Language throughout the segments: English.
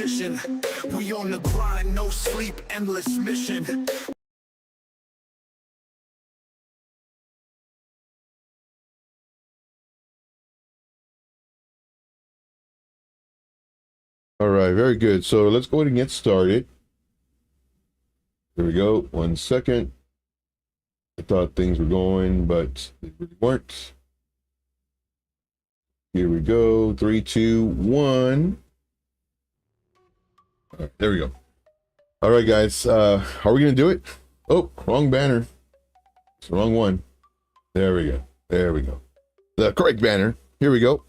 precision. We on the grind, no sleep, endless mission. All right, very good. So let's go ahead and get started. Here we go. 1 second. I thought things were going, but they really weren't. Here we go. 3, 2, 1. All right, there we go. All right, guys. How are we going to do it? Oh, wrong banner. It's the wrong one. There we go. There we go. The correct banner. Here we go.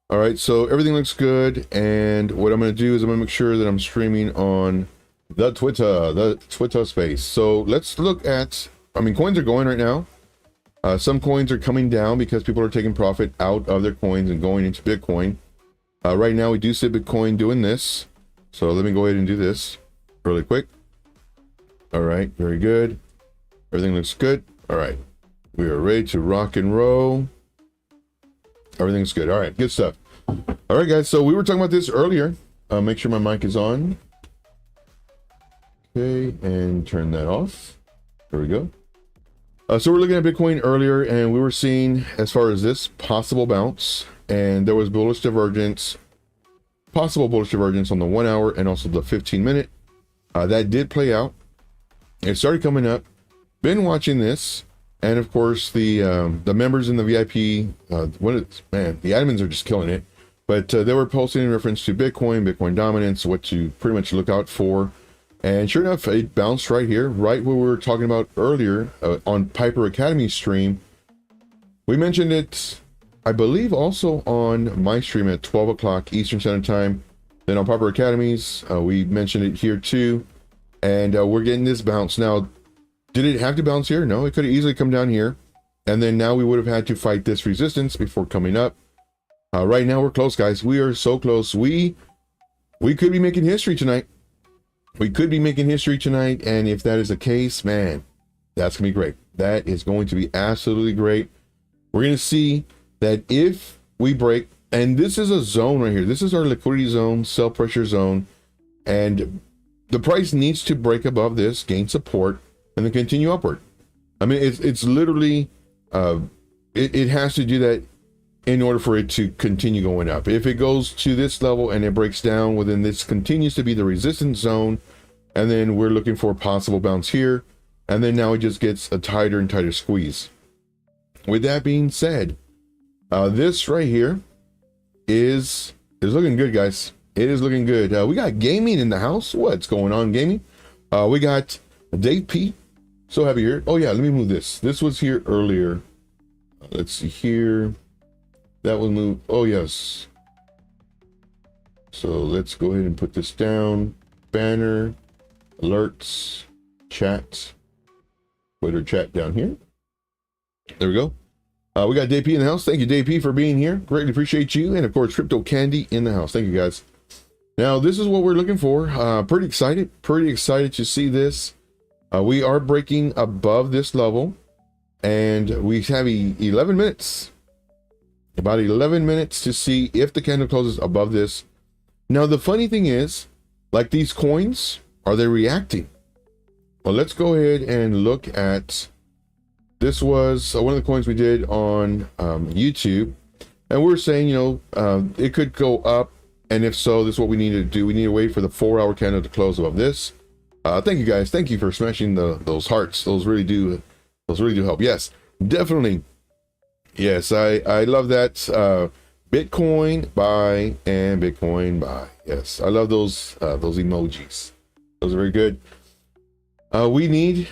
All right, so everything looks good. And what I'm going to do is I'm going to make sure that I'm streaming on the Twitter space. So let's look at, coins are going right now. Some coins are coming down because people are taking profit out of their coins and going into Bitcoin. Right now, we do see Bitcoin doing this. So let me go ahead and do this really quick. All right, very good. Everything looks good. All right, we are ready to rock and roll. Everything's good. All right, good stuff. All right, guys, so we were talking about this earlier. Make sure my mic is on. Okay, and turn that off. There we go. So we're looking at Bitcoin earlier, and we were seeing, as far as this, possible bounce, and there was bullish divergence, possible bullish divergence on the 1 hour and also the 15-minute. That did play out. It started coming up. Been watching this, and of course the members in the VIP, the admins are just killing it. But they were posting in reference to Bitcoin dominance, what to pretty much look out for. And sure enough, it bounced right here, right where we were talking about earlier on Piper Academy stream. We mentioned it, I believe, also on my stream at 12 o'clock Eastern Standard Time. Then on Piper Academies, we mentioned it here too. And we're getting this bounce. Now, did it have to bounce here? No, it could have easily come down here. And then now we would have had to fight this resistance before coming up. Right now, we're close, guys. We are so close. We could be making history tonight. We could be making history tonight, and if that is the case, man, that's gonna be great. That is going to be absolutely great. We're gonna see that if we break, and this is a zone right here, this is our liquidity zone, sell pressure zone, and the price needs to break above this, gain support, and then continue upward. It's literally, it has to do that in order for it to continue going up. If it goes to this level and it breaks down, well, then this continues to be the resistance zone, and then we're looking for a possible bounce here, and then now it just gets a tighter and tighter squeeze. With that being said, this right here is looking good, guys. It is looking good. We got gaming in the house. What's going on, gaming? We got Dave P. So happy here. Oh yeah, let me move this. This was here earlier. Let's see here. That will move. Oh, yes. So let's go ahead and put this down. Banner, alerts, chat. Twitter chat down here. There we go. We got DP in the house. Thank you, DP, for being here. Greatly appreciate you. And of course, Crypto Candy in the house. Thank you, guys. Now, this is what we're looking for. Pretty excited to see this. We are breaking above this level, and we have 11 minutes. About 11 minutes to see if the candle closes above this. Now, the funny thing is, like these coins, are they reacting? Well, let's go ahead and look at, this was one of the coins we did on YouTube. And we were saying, it could go up. And if so, this is what we need to do. We need to wait for the 4-hour candle to close above this. Thank you, guys. Thank you for smashing those hearts. Those really do help. Yes, definitely. Yes, I love that. Bitcoin buy and Bitcoin buy. Yes, I love those emojis. Those are very good. We need,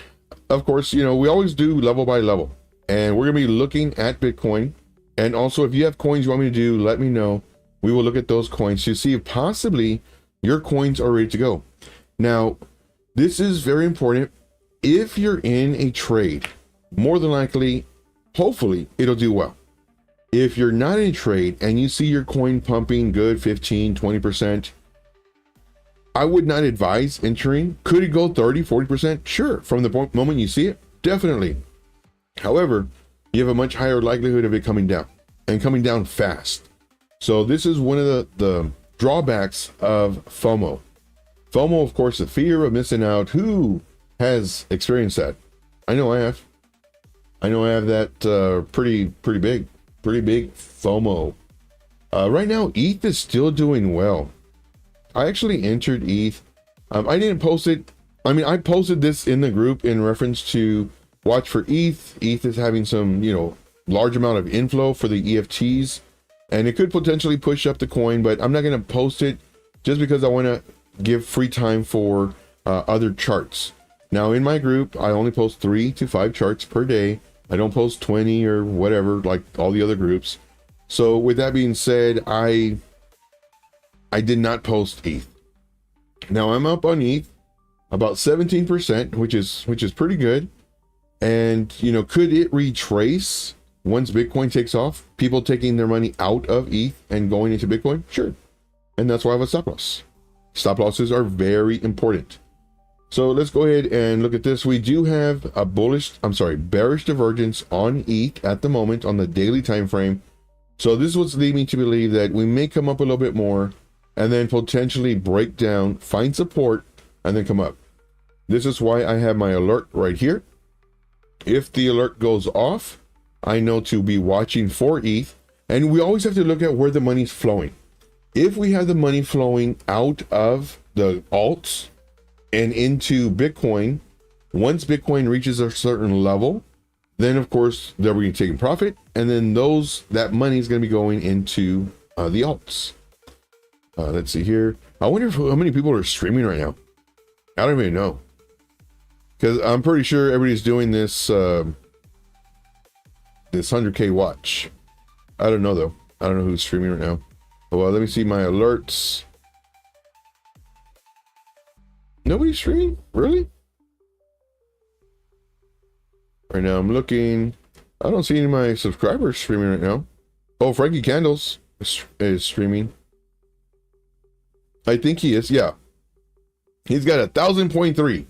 of course, we always do level by level, and we're gonna be looking at Bitcoin. And also, if you have coins you want me to do, let me know. We will look at those coins to see if possibly your coins are ready to go. Now, this is very important. If you're in a trade, more than likely, hopefully it'll do well. If you're not in a trade and you see your coin pumping good 15, 20%, I would not advise entering. Could it go 30, 40%? Sure. From the moment you see it, definitely. However, you have a much higher likelihood of it coming down, and coming down fast. So this is one of the drawbacks of FOMO. FOMO, of course, the fear of missing out. Who has experienced that? I know I have. I know I have that pretty big FOMO. Right now, ETH is still doing well. I actually entered ETH. I didn't post it. I mean, I posted this in the group in reference to watch for ETH. ETH is having some, large amount of inflow for the EFTs, and it could potentially push up the coin, but I'm not going to post it just because I want to give free time for other charts. Now, in my group, I only post 3 to 5 charts per day. I don't post 20 or whatever like all the other groups. So with that being said, I did not post ETH. Now I'm up on ETH about 17%, which is pretty good. And could it retrace once Bitcoin takes off? People taking their money out of ETH and going into Bitcoin? Sure. And that's why I have a stop loss. Stop losses are very important. So let's go ahead and look at this. We do have a bearish divergence on ETH at the moment on the daily time frame. So this is what's leading me to believe that we may come up a little bit more and then potentially break down, find support, and then come up. This is why I have my alert right here. If the alert goes off, I know to be watching for ETH. And we always have to look at where the money's flowing. If we have the money flowing out of the alts and into Bitcoin, once Bitcoin reaches a certain level, then of course they're going to be taking profit, and then that money is going to be going into the alts. Let's see here. I wonder how many people are streaming right now. I don't even know, because I'm pretty sure everybody's doing this this 100K watch. I don't know though. I don't know who's streaming right now. Well, let me see my alerts. Nobody's streaming? Really? Right now I'm looking. I don't see any of my subscribers streaming right now. Oh, Frankie Candles is streaming. I think he is, yeah. He's got 1,000.3.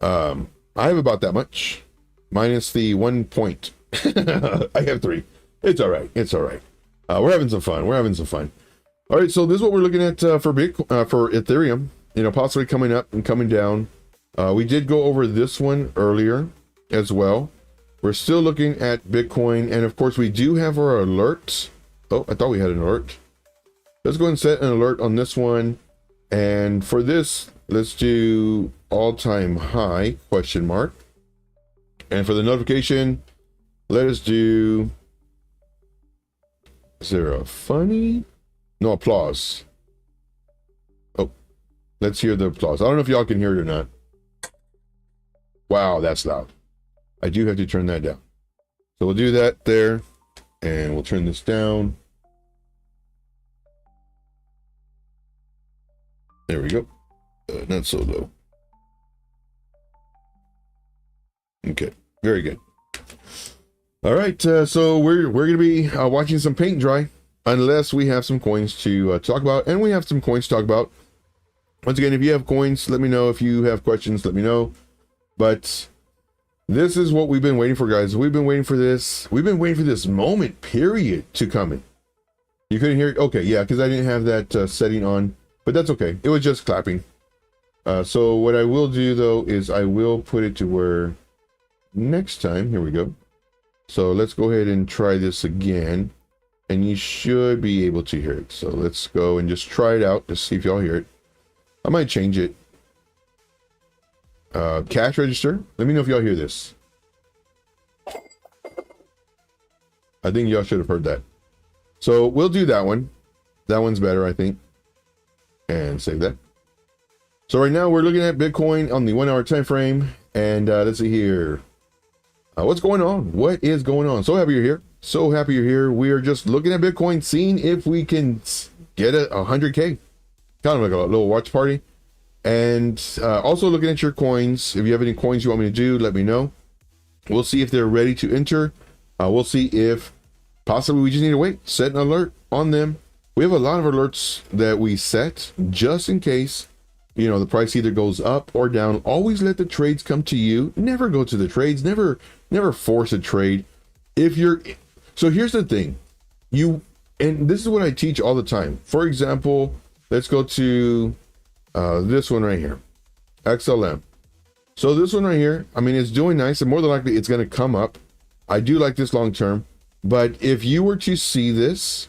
I have about that much. Minus the 1 point. I have 3. It's all right. It's all right. We're having some fun. We're having some fun. All right, so this is what we're looking at for Ethereum. Possibly coming up and coming down. We did go over this one earlier as well. We're still looking at Bitcoin, and of course we do have our alerts. Oh, I thought we had an alert. Let's go ahead and set an alert on this one. And for this, let's do all-time high, question mark. And for the notification, let us do, is there a funny? No, applause. Oh, let's hear the applause. I don't know if y'all can hear it or not. Wow, that's loud. I do have to turn that down. So we'll do that there, and we'll turn this down. There we go. Not so low. Okay, very good. All right, so we're gonna be watching some paint dry, unless we have some coins to talk about, and we have some coins to talk about. Once again, if you have coins, let me know. If you have questions, let me know. But this is what we've been waiting for, guys. We've been waiting for this. We've been waiting for this moment, period, to come in. You couldn't hear it? Okay, yeah, because I didn't have that setting on, but that's okay. It was just clapping. So what I will do, though, is I will put it to where next time, here we go. So let's go ahead and try this again, and you should be able to hear it. So let's go and just try it out to see if y'all hear it. I might change it. Cash register. Let me know if y'all hear this. I think y'all should have heard that. So we'll do that one. That one's better, I think. And save that. So right now we're looking at Bitcoin on the 1 hour time frame, and let's see here. What's going on? What is going on? So happy you're here. So happy you're here. We are just looking at Bitcoin, seeing if we can get a 100K. Kind of like a little watch party. And also looking at your coins. If you have any coins you want me to do, let me know. We'll see if they're ready to enter. We'll see if possibly we just need to wait. Set an alert on them. We have a lot of alerts that we set just in case, the price either goes up or down. Always let the trades come to you. Never go to the trades. Never force a trade. So here's the thing. And this is what I teach all the time. For example, let's go to this one right here, XLM. So this one right here, I mean, it's doing nice, and more than likely it's going to come up. I do like this long term, but if you were to see this,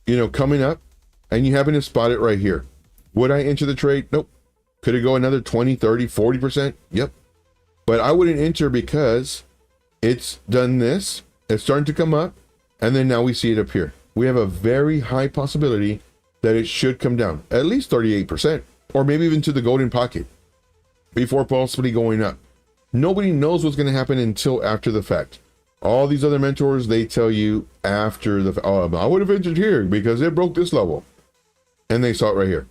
you know, coming up, and you happen to spot it right here, would I enter the trade? Nope. Could it go another 20, 30, 40%? Yep. But I wouldn't enter because it's done this. It's starting to come up. And then now we see it up here. We have a very high possibility that it should come down at least 38%, or maybe even to the golden pocket before possibly going up. Nobody knows what's going to happen until after the fact. All these other mentors, they tell you after the, oh, I would have entered here because it broke this level. And they saw it right here.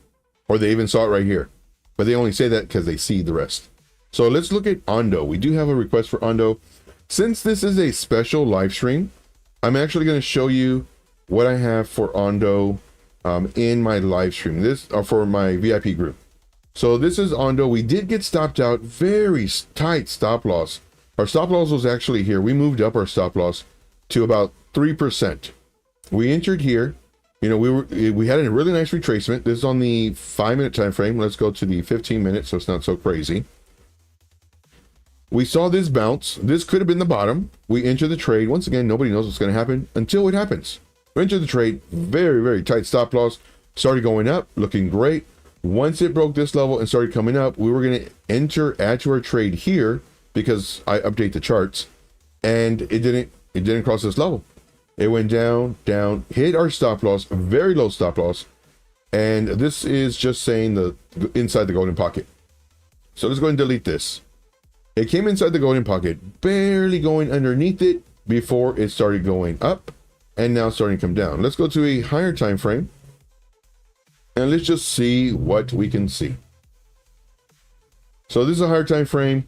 Or they even saw it right here. But they only say that because they see the rest. So let's look at Ondo. We do have a request for Ondo. Since this is a special live stream, I'm actually going to show you what I have for Ondo in my live stream. This for my VIP group. So this is Ondo. We did get stopped out. Very tight stop loss. Our stop loss was actually here. We moved up our stop loss to about 3%. We entered here. You know, we had a really nice retracement. This is on the 5-minute time frame. Let's go to the 15 minutes so it's not so crazy. We saw this bounce. This could have been the bottom. We enter the trade. Once again, nobody knows what's going to happen until it happens. We enter the trade. Very, very tight stop loss. Started going up, looking great. Once it broke this level and started coming up, we were going to add to our trade here because I update the charts, and it didn't cross this level. It went down, hit our stop loss, a very low stop loss. And this is just saying the inside the golden pocket. So let's go ahead and delete this. It came inside the golden pocket, barely going underneath it before it started going up and now starting to come down. Let's go to a higher time frame and let's just see what we can see. So this is a higher time frame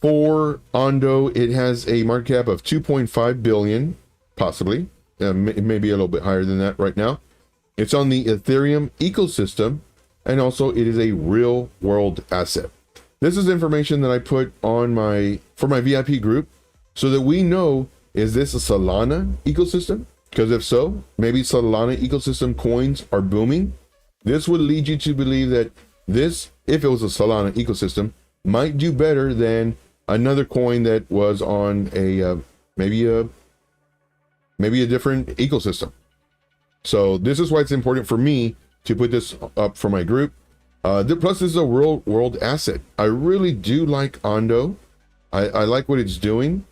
for Ondo. It has a market cap of 2.5 billion. Possibly. It may be a little bit higher than that right now. It's on the Ethereum ecosystem, and also it is a real world asset. This is information that I put on for my VIP group so that we know, is this a Solana ecosystem? Because if so, maybe Solana ecosystem coins are booming. This would lead you to believe that this, if it was a Solana ecosystem, might do better than another coin that was on a maybe a different ecosystem. So this is why it's important for me to put this up for my group. Plus, this is a real world asset. I really do like Ondo. I like what it's doing.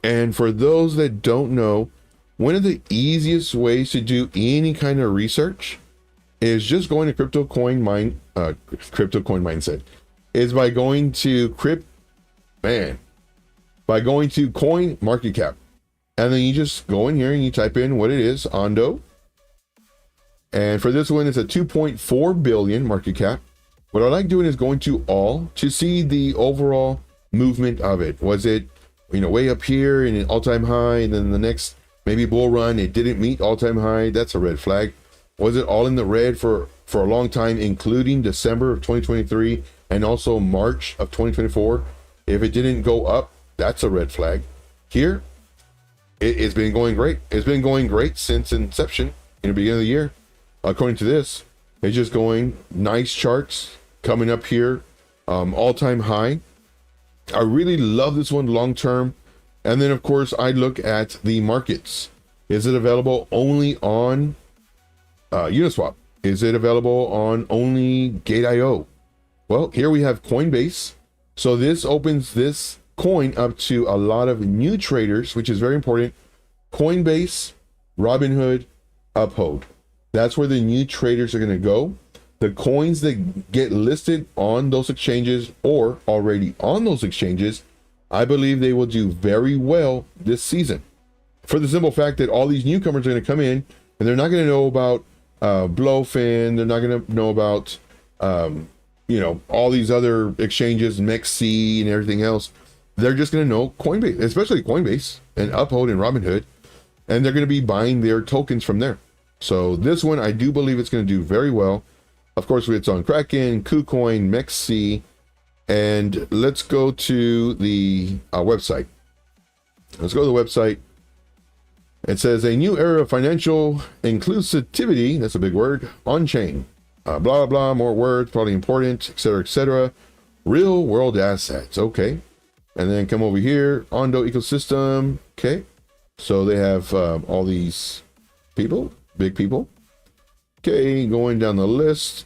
And for those that don't know, one of the easiest ways to do any kind of research is just going to crypto coin mindset. Is by going to coin market cap. And then you just go in here and you type in what it is, Ondo. And for this one, it's a 2.4 billion market cap. What I like doing is going to all to see the overall movement of it. Was it, way up here in an all-time high, and then the next maybe bull run, it didn't meet all-time high? That's a red flag. Was it all in the red for a long time, including December of 2023 and also March of 2024? If it didn't go up, that's a red flag. Here, it's been going great. It's been going great since inception in the beginning of the year. According to this, it's just going nice charts coming up here, all-time high. I really love this one long-term. And then, of course, I look at the markets. Is it available only on Uniswap? Is it available on only Gate.io? Well, here we have Coinbase. So this opens this coin up to a lot of new traders, which is very important. Coinbase, Robinhood, Uphold. That's where the new traders are going to go. The coins that get listed on those exchanges or already on those exchanges, I believe they will do very well this season. For the simple fact that all these newcomers are going to come in and they're not going to know about Blowfin. They're not going to know about, all these other exchanges, MEXC and everything else. They're just going to know Coinbase, especially Coinbase and Uphold and Robinhood, and they're going to be buying their tokens from there. So this one, I do believe it's going to do very well. Of course, it's on Kraken, KuCoin, MEXC, and let's go to the website. Let's go to the website, It says a new era of financial inclusivity. That's a big word. On chain. Blah, blah, blah. More words, probably important, etc., etc. Real world assets. Okay. And then come over here. Ondo ecosystem. Okay. So they have all these people, big people. Okay. Going down the list.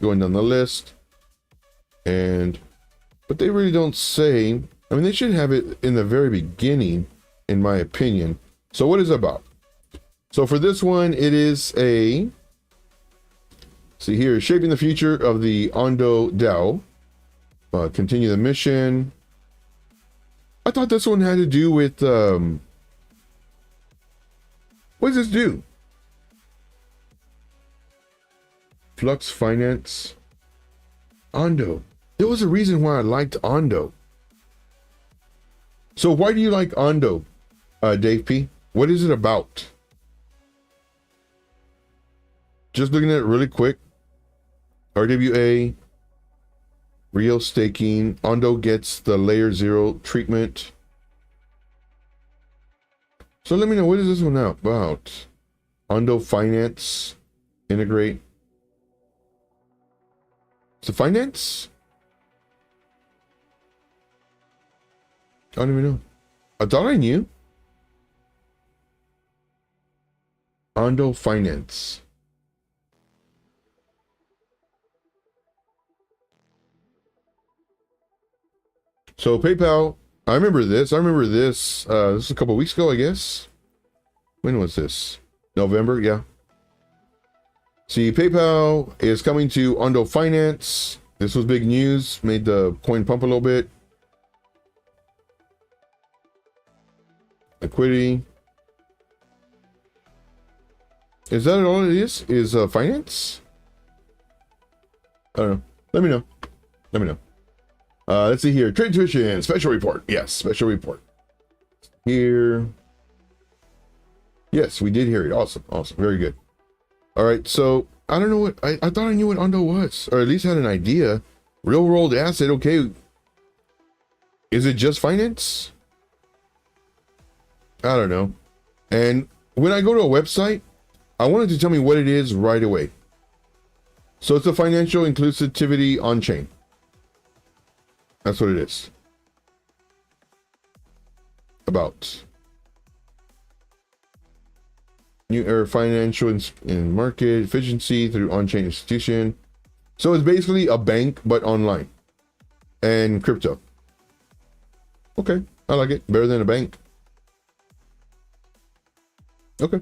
But they really don't say. I mean, they should have it in the very beginning, in my opinion. So what is it about? So for this one, it is see here, shaping the future of the Ondo DAO. Continue the mission. I thought this one had to do with, what does this do? Flux Finance. Ondo. There was a reason why I liked Ondo. So why do you like Ondo, Dave P? What is it about? Just looking at it really quick. RWA, real staking. Ondo gets the layer 0 treatment. So let me know, what is this one about? Ondo Finance, integrate. It's a finance? I don't even know. I thought I knew. Ondo Finance. So PayPal, I remember this. This is a couple weeks ago, I guess. When was this? November, yeah. See, PayPal is coming to Ondo Finance. This was big news, made the coin pump a little bit. Liquidity. Is that all it is? Is finance? I don't know. Let me know. Let's see here. Trade tuition, special report. Yes, special report. Here. Yes, we did hear it. Awesome. Very good. All right, so I don't know what I thought I knew what Ondo was, or at least had an idea. Real world asset. Okay. Is it just finance? I don't know. And when I go to a website, I wanted to tell me what it is right away. So it's a financial inclusivity on chain. That's what it is. About new era financial and market efficiency through on-chain institution. So it's basically a bank, but online and crypto. Okay, I like it. Better than a bank. Okay,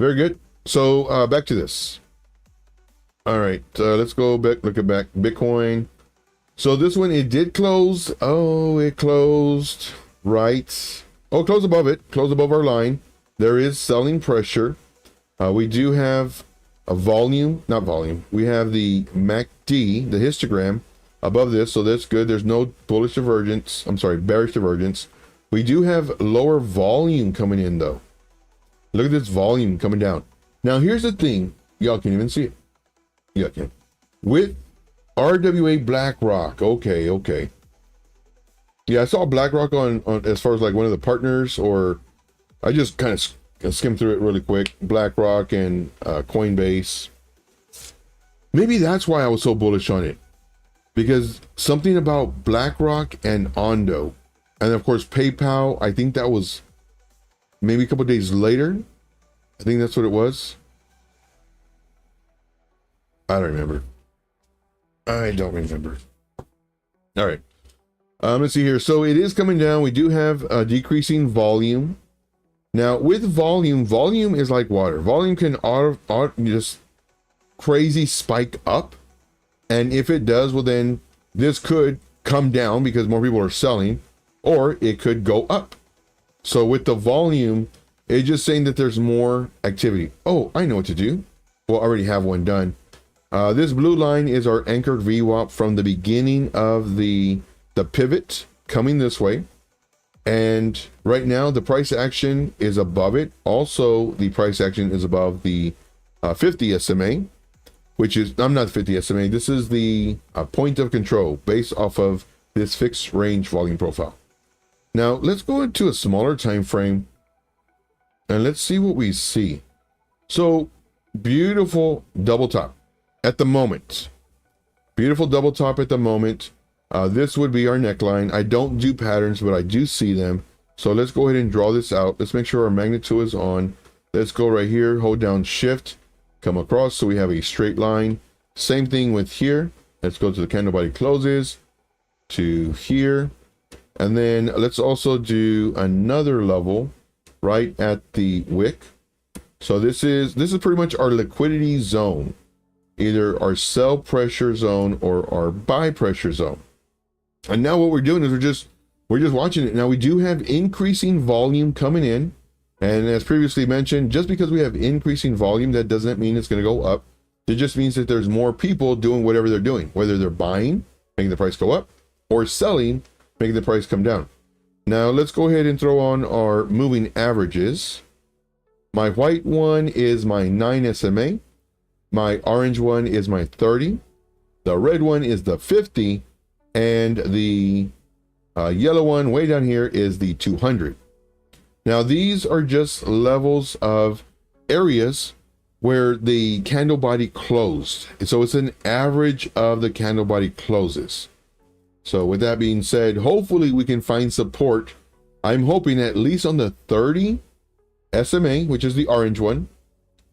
very good. So back to this. All right, let's go back. Look at back Bitcoin. So this one, it did close. Oh, it closed right. Oh, close above it. Close above our line. There is selling pressure. We do have a volume, not volume. We have the MACD, the histogram above this. So that's good. There's no bullish divergence. I'm sorry, bearish divergence. We do have lower volume coming in though. Look at this volume coming down. Now here's the thing. Y'all can't even see it. Y'all can. With RWA BlackRock. Okay. Yeah, I saw BlackRock on as far as like one of the partners, or I just kind of skimmed through it really quick. BlackRock and Coinbase. Maybe that's why I was so bullish on it, because something about BlackRock and Ondo, and of course PayPal. I think that was maybe a couple of days later. I think that's what it was. I don't remember. All right. Let's see here. So it is coming down. We do have a decreasing volume. Now with volume is like water. Volume can just crazy spike up. And if it does, well then this could come down because more people are selling, or it could go up. So with the volume, it's just saying that there's more activity. Oh, I know what to do. Well, I already have one done. This blue line is our anchored VWAP from the beginning of the pivot coming this way. And right now the price action is above it. Also, the price action is above the 50 SMA, which is, I'm not 50 SMA. This is the point of control based off of this fixed range volume profile. Now let's go into a smaller time frame. And let's see what we see. So beautiful double top at the moment. Beautiful double top at the moment. This would be our neckline. I don't do patterns, but I do see them. So let's go ahead and draw this out. Let's make sure our magnet tool is on. Let's go right here, hold down shift, come across so we have a straight line. Same thing with here. Let's go to the candle body closes to here. And then let's also do another level right at the wick. So this is pretty much our liquidity zone, either our sell pressure zone or our buy pressure zone. And now what we're doing is we're just watching it. Now we do have increasing volume coming in. And as previously mentioned, just because we have increasing volume, that doesn't mean it's going to go up. It just means that there's more people doing whatever they're doing, whether they're buying, making the price go up, or selling, making the price come down. Now let's go ahead and throw on our moving averages. My white one is my 9 SMA. My orange one is my 30. The red one is the 50. And the yellow one way down here is the 200. Now these are just levels of areas where the candle body closed. So it's an average of the candle body closes. So with that being said, hopefully we can find support. I'm hoping at least on the 30 SMA, which is the orange one,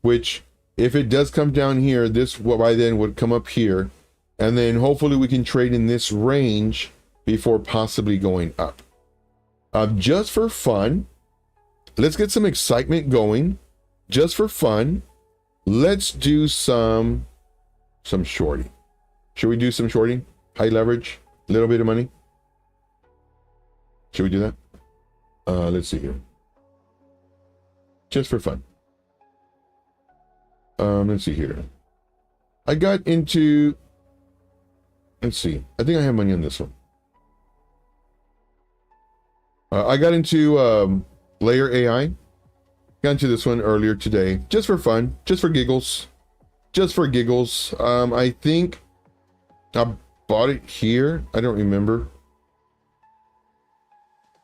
which if it does come down here, this by then would come up here. And then hopefully we can trade in this range before possibly going up. Just for fun, let's get some excitement going. Just for fun, let's do some shorting. Should we do some shorting? High leverage, a little bit of money. Should we do that? Let's see here. Just for fun. Let's see here. I got into, let's see. I think I have money on this one. I got into Layer AI. Got into this one earlier today, just for fun, just for giggles, just for giggles. I think I bought it here. I don't remember.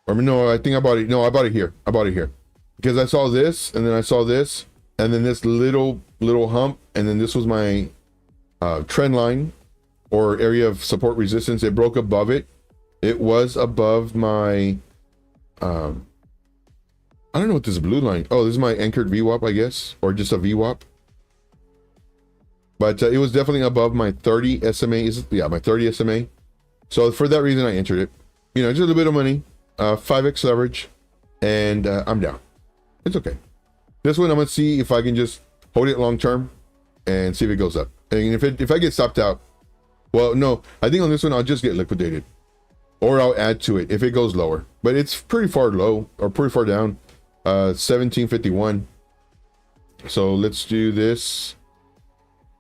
Or no, I think I bought it. No, I bought it here. I bought it here because I saw this, and then I saw this, and then this little hump, and then this was my trend line or area of support resistance. It broke above it. It was above my I don't know what this blue line. Oh, this is my anchored VWAP, I guess, or just a VWAP. But it was definitely above my 30 SMA. Yeah, my 30 SMA. So for that reason, I entered it. You know, just a little bit of money, 5x leverage, and I'm down. It's okay. This one, I'm gonna see if I can just hold it long term and see if it goes up. And if I get stopped out, well, no, I think on this one I'll just get liquidated, or I'll add to it if it goes lower. But it's pretty far low or pretty far down. 1751. So let's do this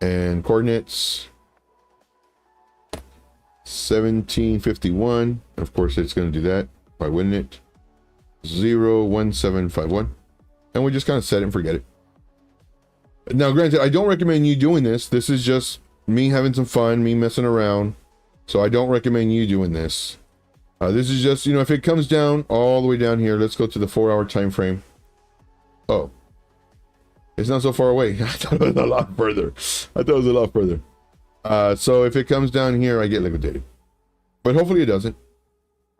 and coordinates 1751. Of course it's going to do that by winning it. 01751, and we just kind of set it and forget it. Now granted, I don't recommend you doing this. This is just me having some fun, me messing around, so I don't recommend you doing this. This is just, you know, if it comes down all the way down here, let's go to the 4-hour time frame. Oh, it's not so far away. I thought it was a lot further. So if it comes down here, I get liquidated, but hopefully it doesn't.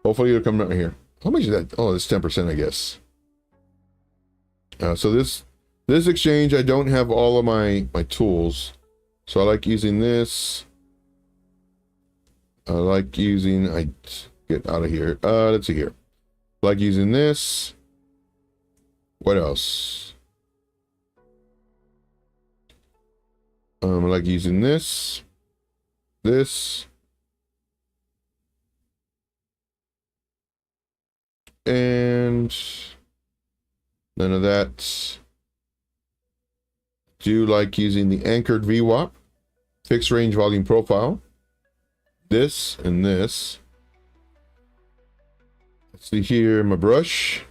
Hopefully it'll come right here. How much is that? Oh, it's 10%, I guess. So this exchange, I don't have all of my tools, so I like using this. Get out of here. Let's see here. Like using this. What else? I like using this. And none of that. Do like using the anchored VWAP, fixed range volume profile. This and this. Let's see here, my brush.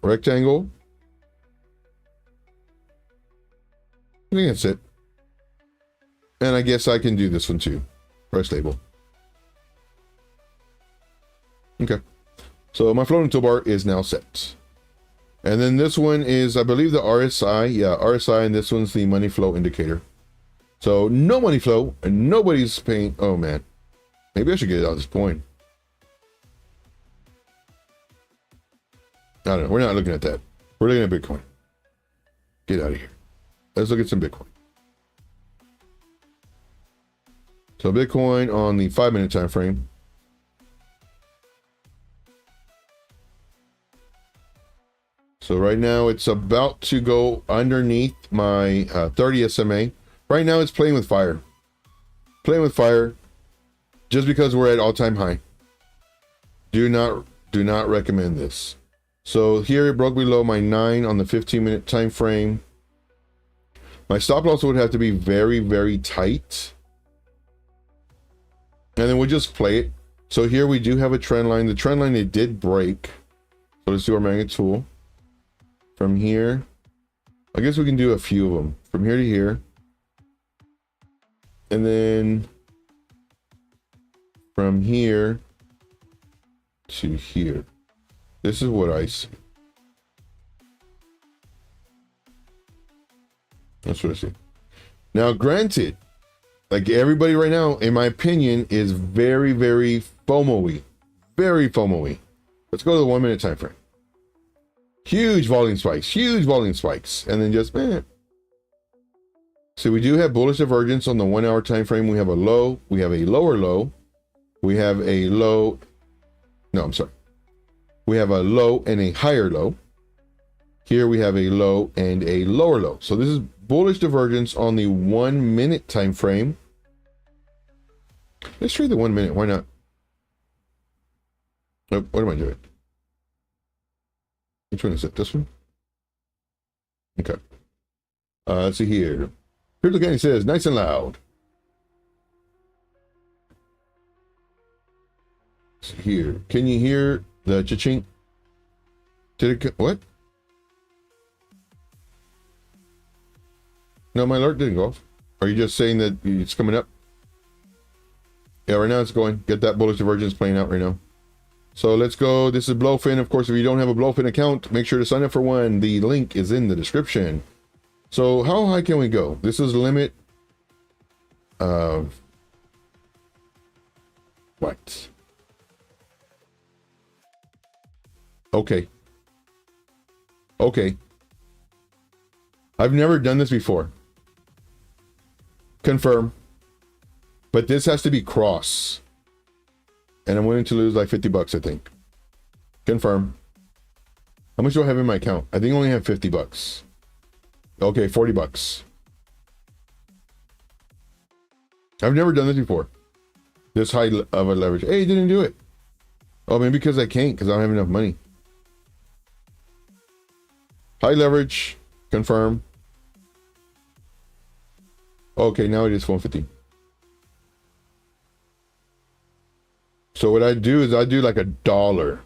Rectangle. I think that's it. And I guess I can do this one too. Price label. Okay. So my floating toolbar is now set. And then this one is, I believe, the RSI. Yeah, RSI, and this one's the money flow indicator. So no money flow, and nobody's paying. Oh man, maybe I should get it out of this point. I don't know. We're not looking at that. We're looking at Bitcoin. Get out of here. Let's look at some Bitcoin. So Bitcoin on the 5-minute time frame. So right now it's about to go underneath my 30 SMA. Right now it's playing with fire. Playing with fire just because we're at all-time high. Do not recommend this. So here it broke below my 9 on the 15-minute time frame. My stop loss would have to be very, very tight. And then we'll just play it. So here we do have a trend line. The trend line, it did break. So let's do our magnet tool. From here, I guess we can do a few of them. From here to here. And then from here to here. This is what I see. That's what I see. Now, granted, like everybody right now, in my opinion, is very, very FOMO-y. Very FOMO-y. Let's go to the 1-minute time frame. Huge volume spikes. Huge volume spikes. And then just, man. So we do have bullish divergence on the 1-hour time frame. We have a low. We have a lower low. We have a low. No, I'm sorry. We have a low and a higher low. Here we have a low and a lower low. So this is bullish divergence on the 1-minute time frame. Let's trade the 1 minute. Why not? Nope. What am I doing? Which one is it? This one? Okay. Let's see here. Here's what Kenny says, nice and loud. Let's see here. Can you hear the cha-ching? Did it, what? No, my alert didn't go off. Are you just saying that it's coming up? Yeah, right now it's going. Get that bullish divergence playing out right now. So let's go. This is Blowfin. Of course, if you don't have a Blowfin account, make sure to sign up for one. The link is in the description. So how high can we go? This is limit of what? Okay. Okay. I've never done this before. Confirm. But this has to be cross. And I'm willing to lose like 50 bucks, I think. Confirm. How much do I have in my account? I think I only have 50 bucks. Okay, 40 bucks. I've never done this before. This high of a leverage. Hey, it didn't do it. Oh, maybe because I can't, because I don't have enough money. High leverage. Confirm. Okay, now it is 150. So what I do is I do like $1.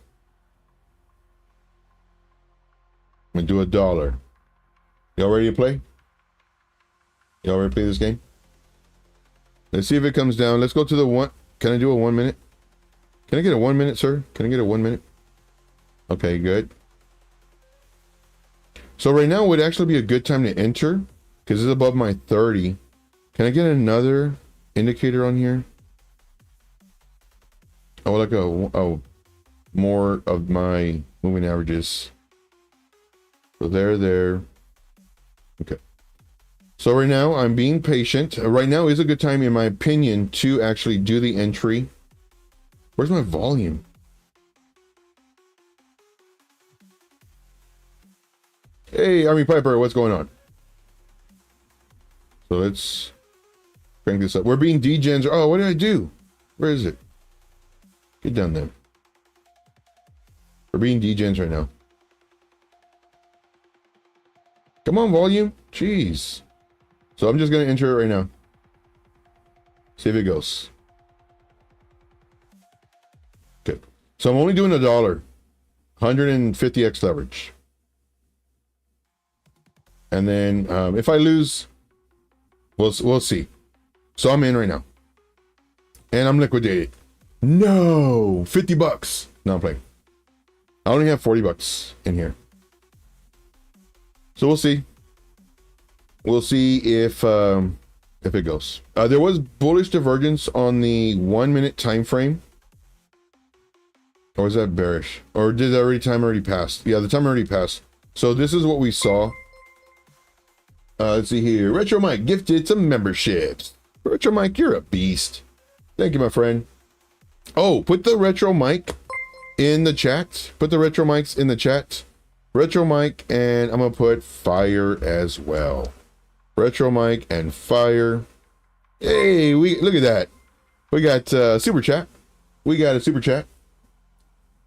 I'm gonna do $1. Y'all ready to play? Y'all ready to play this game? Let's see if it comes down. Let's go to the one. Can I do a 1 minute? Can I get a 1 minute, sir? Can I get a 1 minute? Okay, good. So right now would actually be a good time to enter because it's above my 30. Can I get another indicator on here? Oh, like a more of my moving averages. So there. Okay. So right now I'm being patient. Right now is a good time, in my opinion, to actually do the entry. Where's my volume? Hey, Army Piper, what's going on? So let's crank this up. We're being degens. Oh, what did I do? Where is it? Get down there. We're being degens right now. Come on, volume. Jeez. So I'm just going to enter it right now. See if it goes. Okay. So I'm only doing $1. 150x leverage. And then if I lose, we'll see. So I'm in right now. And I'm liquidated. No, 50 bucks. No, I'm playing. I only have 40 bucks in here. So we'll see. We'll see if it goes. There was bullish divergence on the 1 minute time frame. Or was that bearish? Or did the time already pass? Yeah, the time already passed. So this is what we saw. Let's see here. Retro Mike gifted some memberships. Retro Mike, you're a beast. Thank you, my friend. Oh, put the Retro Mike in the chat. Put the Retro Mics in the chat. Retro Mike, and I'm gonna put fire as well. Retro Mike and fire. Hey, we look at that. We got super chat. We got a super chat.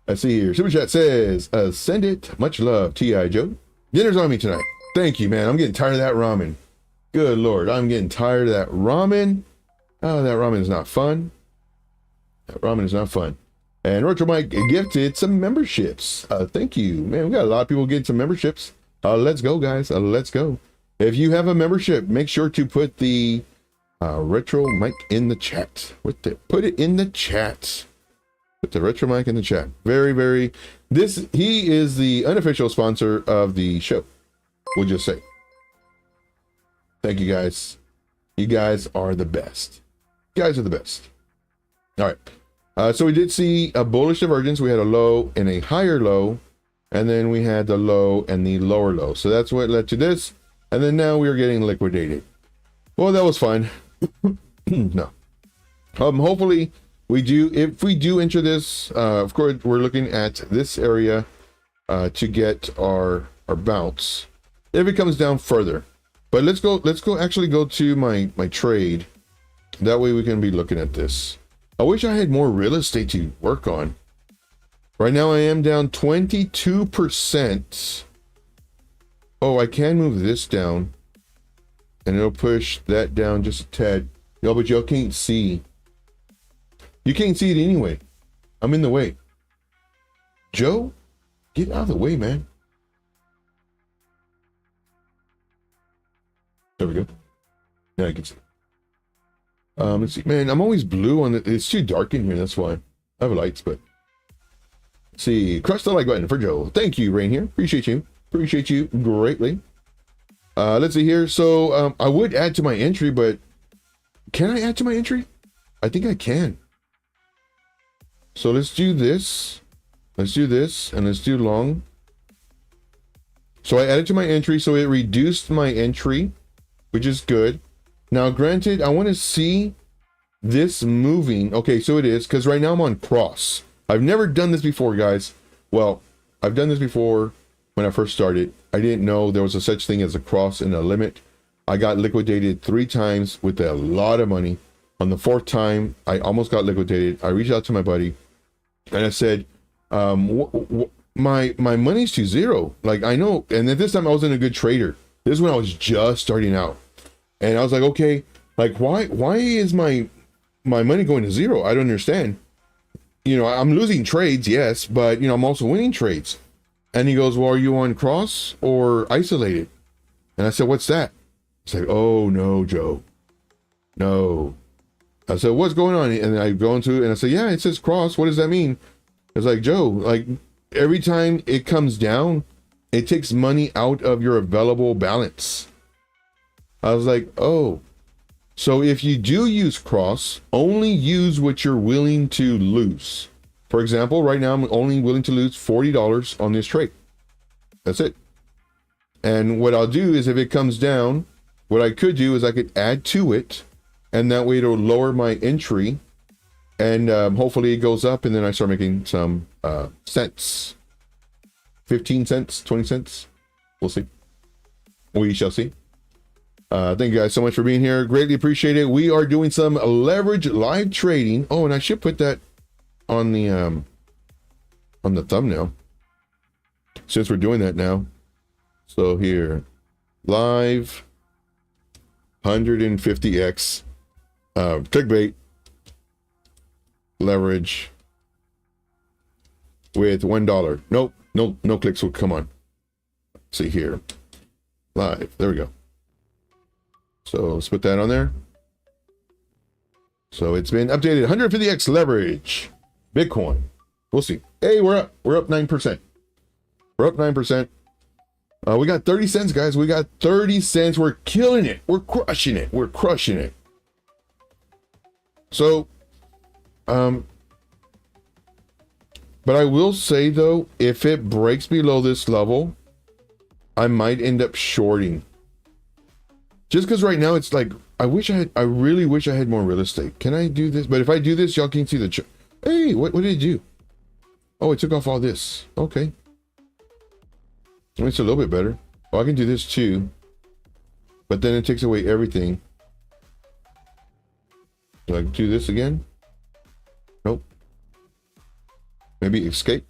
Let's see here. Super chat says, send it. Much love, T.I. Joe. Dinner's on me tonight. Thank you, man. I'm getting tired of that ramen. Good Lord. I'm getting tired of that ramen. Oh, that ramen is not fun. That ramen is not fun. And Retro Mike gifted some memberships. Thank you, man. We got a lot of people getting some memberships. Let's go, guys. Let's go. If you have a membership, make sure to put the Retro Mike in the chat. Put it in the chat. Put the Retro Mike in the chat. Very, very. He is the unofficial sponsor of the show. We'll just say. Thank you, guys. You guys are the best. You guys are the best. All right. So we did see a bullish divergence. We had a low and a higher low, and then we had the low and the lower low. So that's what led to this. And then now we are getting liquidated. Well, that was fun. No. Hopefully we do. If we do enter this, of course, we're looking at this area to get our bounce. If it comes down further, but let's go actually go to my trade. That way we can be looking at this. I wish I had more real estate to work on. Right now I am down 22%. Oh, I can move this down and it'll push that down just a tad. Yo, but y'all can't see. You can't see it anyway. I'm in the way. Joe, get out of the way, man. There we go. Yeah, I can see. Let's see, man. I'm always blue on it. It's too dark in here. That's why I have lights. But let's see, crush the like button for Joe. Thank you, Rain here. Appreciate you. Appreciate you greatly. Let's see here. So I would add to my entry, but can I add to my entry? I think I can. So let's do this. Let's do this, and let's do long. So I added to my entry, so it reduced my entry, which is good. Now, granted, I want to see this moving. Okay, so it is, because right now I'm on cross. I've never done this before, guys. Well, I've done this before when I first started. I didn't know there was a such thing as a cross and a limit. I got liquidated 3 times with a lot of money. On the 4th time, I almost got liquidated. I reached out to my buddy, and I said, my money's to zero. Like, I know, and at this time I wasn't a good trader. This is when I was just starting out. And I was like, okay, like why is my money going to zero? I don't understand. You know, I'm losing trades, yes, but you know, I'm also winning trades. And he goes, well, are you on cross or isolated? And I said, what's that? It's like, oh no, Joe. No. I said, what's going on? And I go into it and I said, yeah, it says cross. What does that mean? It's like, Joe, like every time it comes down, it takes money out of your available balance. I was like, oh, so if you do use cross, only use what you're willing to lose. For example, right now I'm only willing to lose $40 on this trade. That's it. And what I'll do is if it comes down, what I could do is I could add to it, and that way it'll lower my entry, and hopefully it goes up, and then I start making some cents. 15 cents, 20 cents. We'll see. We shall see. Thank you guys so much for being here. Greatly appreciate it. We are doing some leverage live trading. Oh, and I should put that on the thumbnail since we're doing that now. So here, live 150x clickbait leverage with $1. Nope, no clicks will come on. Let's see here, live. There we go. So let's put that on there. So it's been updated. 150x leverage, Bitcoin. We'll see. Hey, we're up 9%. We're up 9%. We got 30 cents, guys. We got 30 cents. We're killing it. We're crushing it. We're crushing it. So, but I will say though, if it breaks below this level, I might end up shorting. Just because right now it's like, I really wish I had more real estate. Can I do this? But if I do this, y'all can see the hey, what did it do? Oh, it took off all this. Okay. It's a little bit better. Well, I can do this too. But then it takes away everything. Do I do this again? Nope. Maybe escape.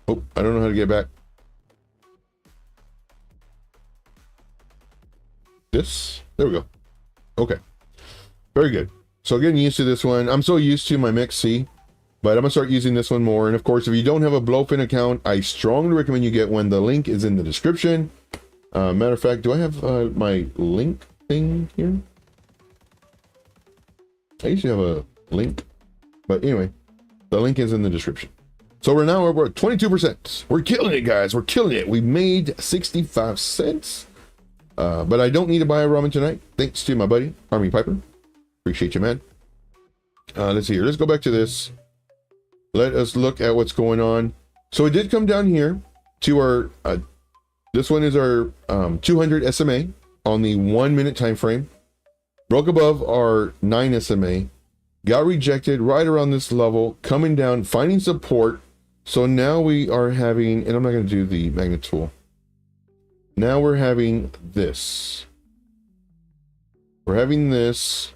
Oh, I don't know how to get back. This, there we go. Okay, very good. So getting used to this one. I'm so used to my Mix C, but I'm gonna start using this one more. And of course, if you don't have a Blowfin account, I strongly recommend you get one. The link is in the description. Matter of fact, do I have my link thing here? I usually have a link, but anyway, the link is in the description. So we're at 22%. We're killing it, guys. We're killing it. We made 65 cents. But I don't need to buy a ramen tonight. Thanks to my buddy, Army Piper. Appreciate you, man. Let's see here. Let's go back to this. Let us look at what's going on. So it did come down here to our, this one is our 200 SMA on the 1 minute time frame. Broke above our 9 SMA. Got rejected right around this level. Coming down, finding support. So now we are having, and I'm not going to do the magnet tool. Now we're having this. We're having this.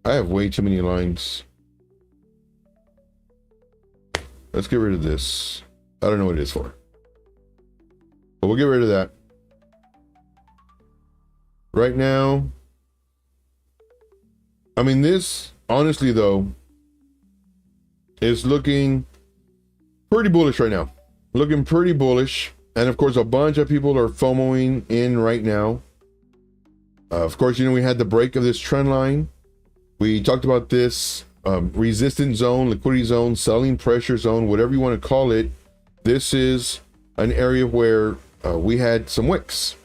I have way too many lines. Let's get rid of this. I don't know what it is for. But we'll get rid of that. Right now, I mean, this, honestly though, is looking pretty bullish right now. Looking pretty bullish. And of course, a bunch of people are FOMOing in right now. Of course, you know, we had the break of this trend line. We talked about this resistance zone, liquidity zone, selling pressure zone, whatever you want to call it. This is an area where we had some wicks.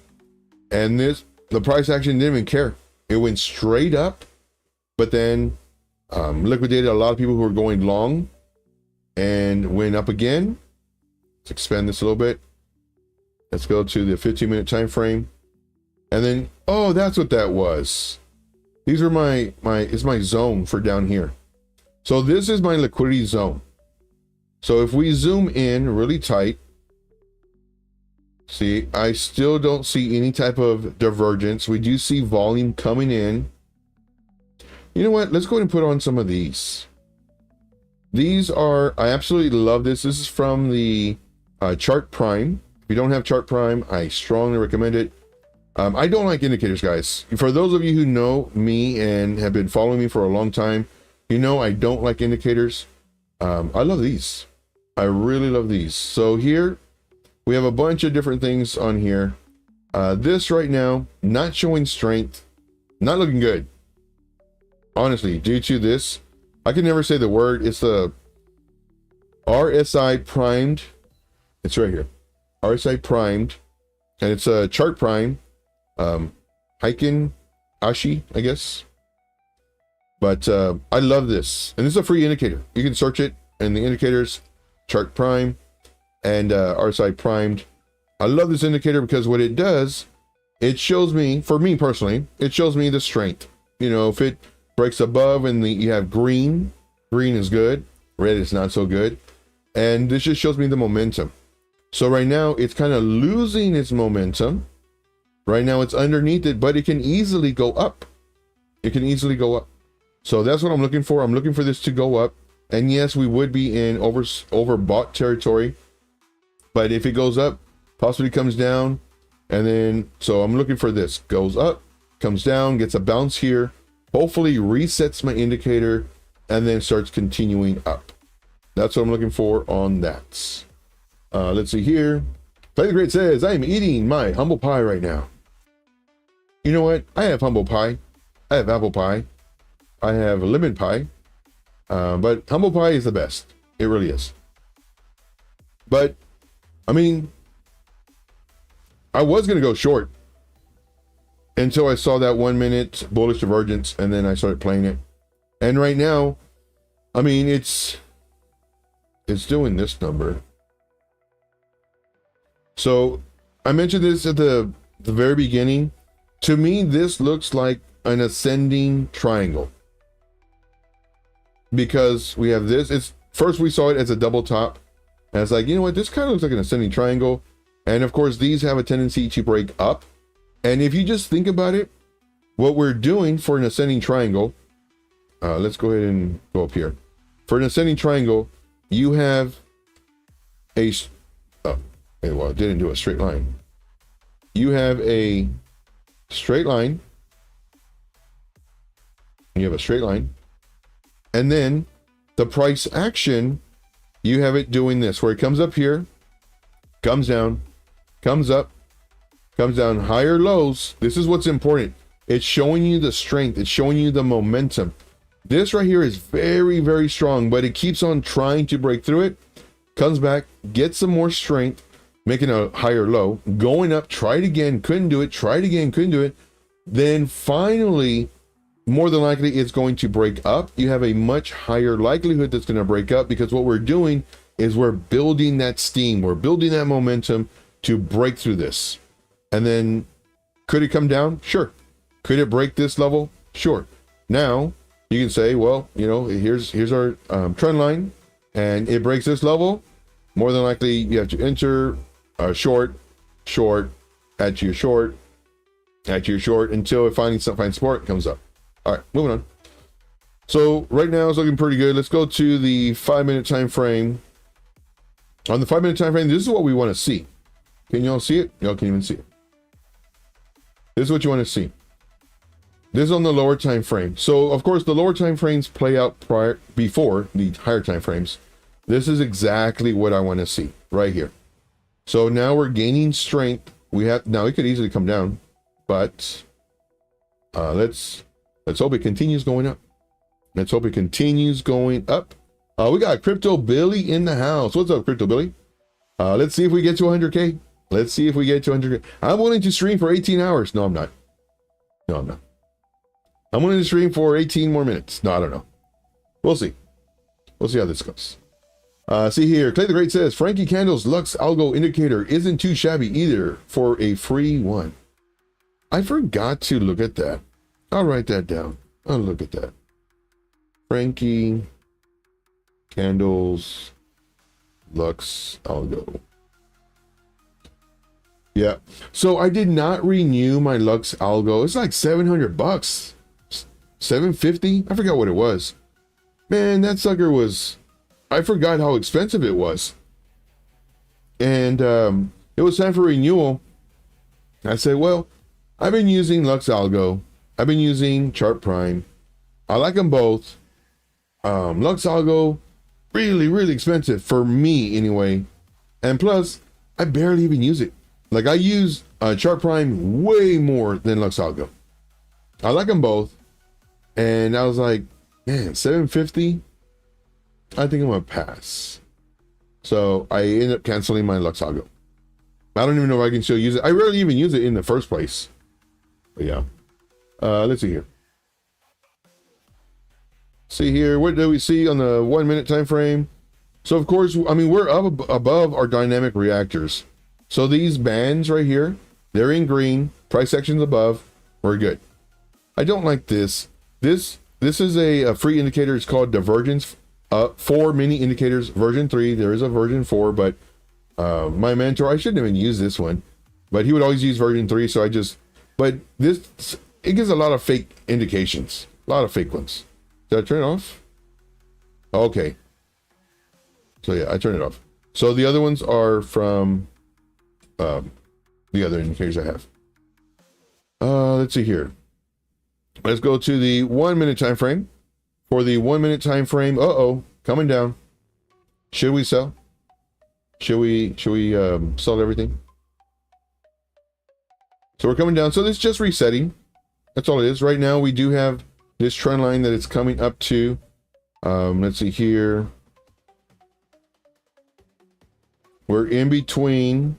And the price action didn't even care. It went straight up, but then liquidated a lot of people who were going long and went up again. Let's expand this a little bit. Let's go to the 15-minute time frame. And then, oh, that's what that was. These are it's my zone for down here. So this is my liquidity zone. So if we zoom in really tight, see, I still don't see any type of divergence. We do see volume coming in. You know what? Let's go ahead and put on some of these. These are, I absolutely love this. This is from the Chart Prime. If you don't have Chart Prime, I strongly recommend it. I don't like indicators, guys. For those of you who know me and have been following me for a long time, you know I don't like indicators. I love these. I really love these. So here, we have a bunch of different things on here. This right now, not showing strength, not looking good. Honestly, due to this, I can never say the word. It's the RSI primed. It's right here. RSI primed. And it's a chart prime. Heiken Ashi, I guess. But I love this. And this is a free indicator. You can search it. And the indicators, chart prime and RSI primed. I love this indicator because what it does, it shows me, for me personally, it shows me the strength. You know, if it breaks above and you have green is good, red is not so good. And this just shows me the momentum. So right now it's kind of losing its momentum. Right now it's underneath it, but it can easily go up. It can easily go up. So that's what I'm looking for. I'm looking for this to go up. And yes, we would be in overbought territory. But if it goes up, possibly comes down. And then, so I'm looking for this. Goes up, comes down, gets a bounce here. Hopefully resets my indicator and then starts continuing up. That's what I'm looking for on that. Let's see here. Play the Great says, I am eating my humble pie right now. You know what? I have humble pie. I have apple pie. I have lemon pie. But humble pie is the best. It really is. But I mean, I was going to go short until I saw that 1 minute bullish divergence, and then I started playing it. And right now, I mean, it's doing this number. So I mentioned this at the very beginning. To me, this looks like an ascending triangle, because we have this. It's first we saw it as a double top, and it's like, you know what, this kind of looks like an ascending triangle. And of course, these have a tendency to break up. And if you just think about it, what we're doing for an ascending triangle, let's go ahead and go up here. For an ascending triangle, you have a, well, it didn't do a straight line. You have a straight line. You have a straight line. And then the price action, you have it doing this, where it comes up here, comes down, comes up, comes down, higher lows. This is what's important. It's showing you the strength. It's showing you the momentum. This right here is very, very strong, but it keeps on trying to break through it. Comes back, gets some more strength, making a higher low, going up, tried again, couldn't do it, tried again, couldn't do it. Then finally, more than likely, it's going to break up. You have a much higher likelihood that's going to break up, because what we're doing is we're building that steam. We're building that momentum to break through this. And then could it come down? Sure. Could it break this level? Sure. Now you can say, well, you know, here's our trend line, and it breaks this level. More than likely, you have to enter short, add to your short, until it finally finds support, comes up. All right, moving on. So right now it's looking pretty good. Let's go to the 5 minute time frame. On the 5 minute time frame, this is what we want to see. Can y'all see it? Y'all can't even see it. This is what you want to see. This is on the lower time frame. So of course the lower time frames play out before the higher time frames. This is exactly what I want to see right here. So now we're gaining strength. Now it could easily come down, but let's hope it continues going up. Let's hope it continues going up. We got Crypto Billy in the house. What's up, Crypto Billy? Let's see if we get to 100K. Let's see if we get to 100K. I'm willing to stream for 18 hours. No, I'm not. No, I'm not. I'm willing to stream for 18 more minutes. No, I don't know. We'll see. We'll see how this goes. See here, Clay the Great says, Frankie Candle's Lux Algo indicator isn't too shabby either for a free one. I forgot to look at that. I'll write that down. I'll look at that. Frankie Candle's Lux Algo. Yeah. So I did not renew my Lux Algo. It's like $700. 750? I forgot what it was. Man, that sucker was, I forgot how expensive it was. And it was time for renewal. I said, well, I've been using Lux Algo. I've been using Chart Prime. I like them both. Lux Algo, really, really expensive for me anyway. And plus, I barely even use it. Like, I use Chart Prime way more than Lux Algo. I like them both. And I was like, man, 750? I think I'm gonna pass. So I ended up canceling my Lux Algo. I don't even know if I can still use it. I rarely even use it in the first place. But yeah. Let's see here. See here, what do we see on the 1 minute time frame? So of course, I mean, we're up above our dynamic reactors. So these bands right here, they're in green, price section's above, we're good. I don't like this. This is a free indicator. It's called Divergence 4 mini indicators, version 3. There is a version 4, but my mentor, I shouldn't even use this one, but he would always use version 3. So but this, it gives a lot of fake indications, a lot of fake ones. Did I turn it off? Okay. So yeah, I turned it off. So the other ones are from the other indicators I have. Let's see here. Let's go to the 1 minute time frame. For the 1 minute time frame, coming down. Should we sell? Should we sell everything? So we're coming down. So this is just resetting. That's all it is. Right now we do have this trend line that it's coming up to. Let's see here. We're in between,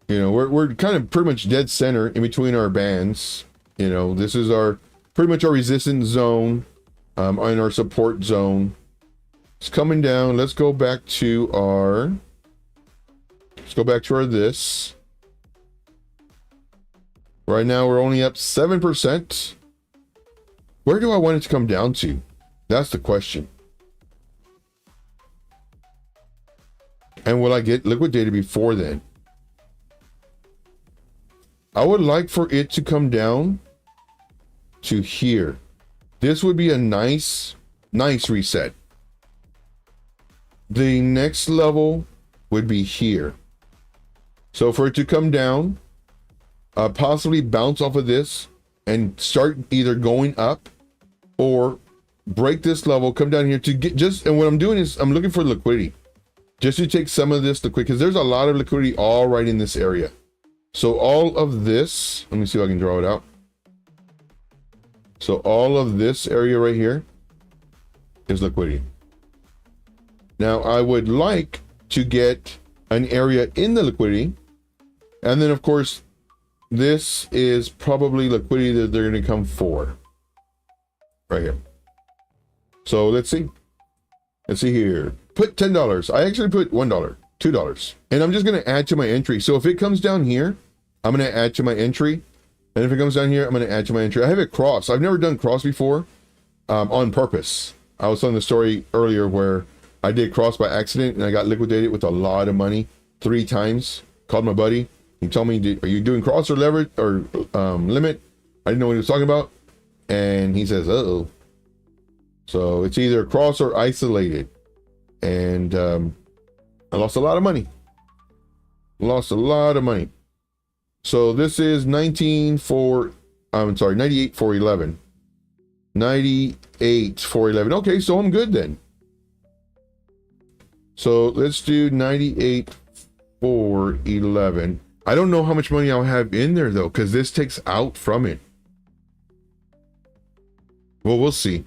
you know, we're kind of pretty much dead center in between our bands. You know, this is our pretty much our resistance zone, and our support zone. It's coming down. Let's go back to our this. Right now we're only up 7%. Where do I want it to come down to? That's the question. And will I get liquidated before then? I would like for it to come down to here. This would be a nice reset. The next level would be here. So for it to come down, possibly bounce off of this and start either going up or break this level, come down here to get just, and what I'm doing is I'm looking for liquidity. Just to take some of this liquidity, because there's a lot of liquidity all right in this area. So all of this, let me see if I can draw it out. So all of this area right here is liquidity. Now I would like to get an area in the liquidity. And then of course, this is probably liquidity that they're going to come for. Right here. So let's see. Let's see here. Put $10. I actually put $1, $2. And I'm just going to add to my entry. So if it comes down here, I'm going to add to my entry. And if it comes down here, I'm going to add to my entry. I have it cross. I've never done cross before on purpose. I was telling the story earlier where I did cross by accident and I got liquidated with a lot of money 3 times. Called my buddy. He told me, are you doing cross or leverage or limit? I didn't know what he was talking about. And he says, uh-oh. So it's either cross or isolated. And I lost a lot of money. Lost a lot of money. So this is 98 for 11. 98 for 11. Okay, so I'm good then. So let's do 98 for 11. I don't know how much money I'll have in there though, because this takes out from it. Well, we'll see.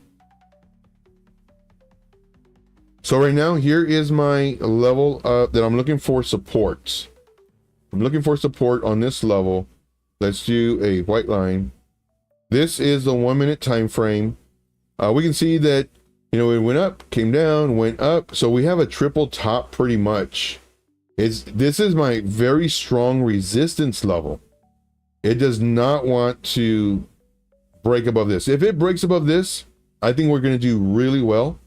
So right now, here is my level that I'm looking for support. I'm looking for support on this level. Let's do a white line. This is the 1 minute time frame. We can see that, you know, it went up, came down, went up. So we have a triple top pretty much. This is my very strong resistance level. It does not want to break above this. If it breaks above this, I think we're going to do really well.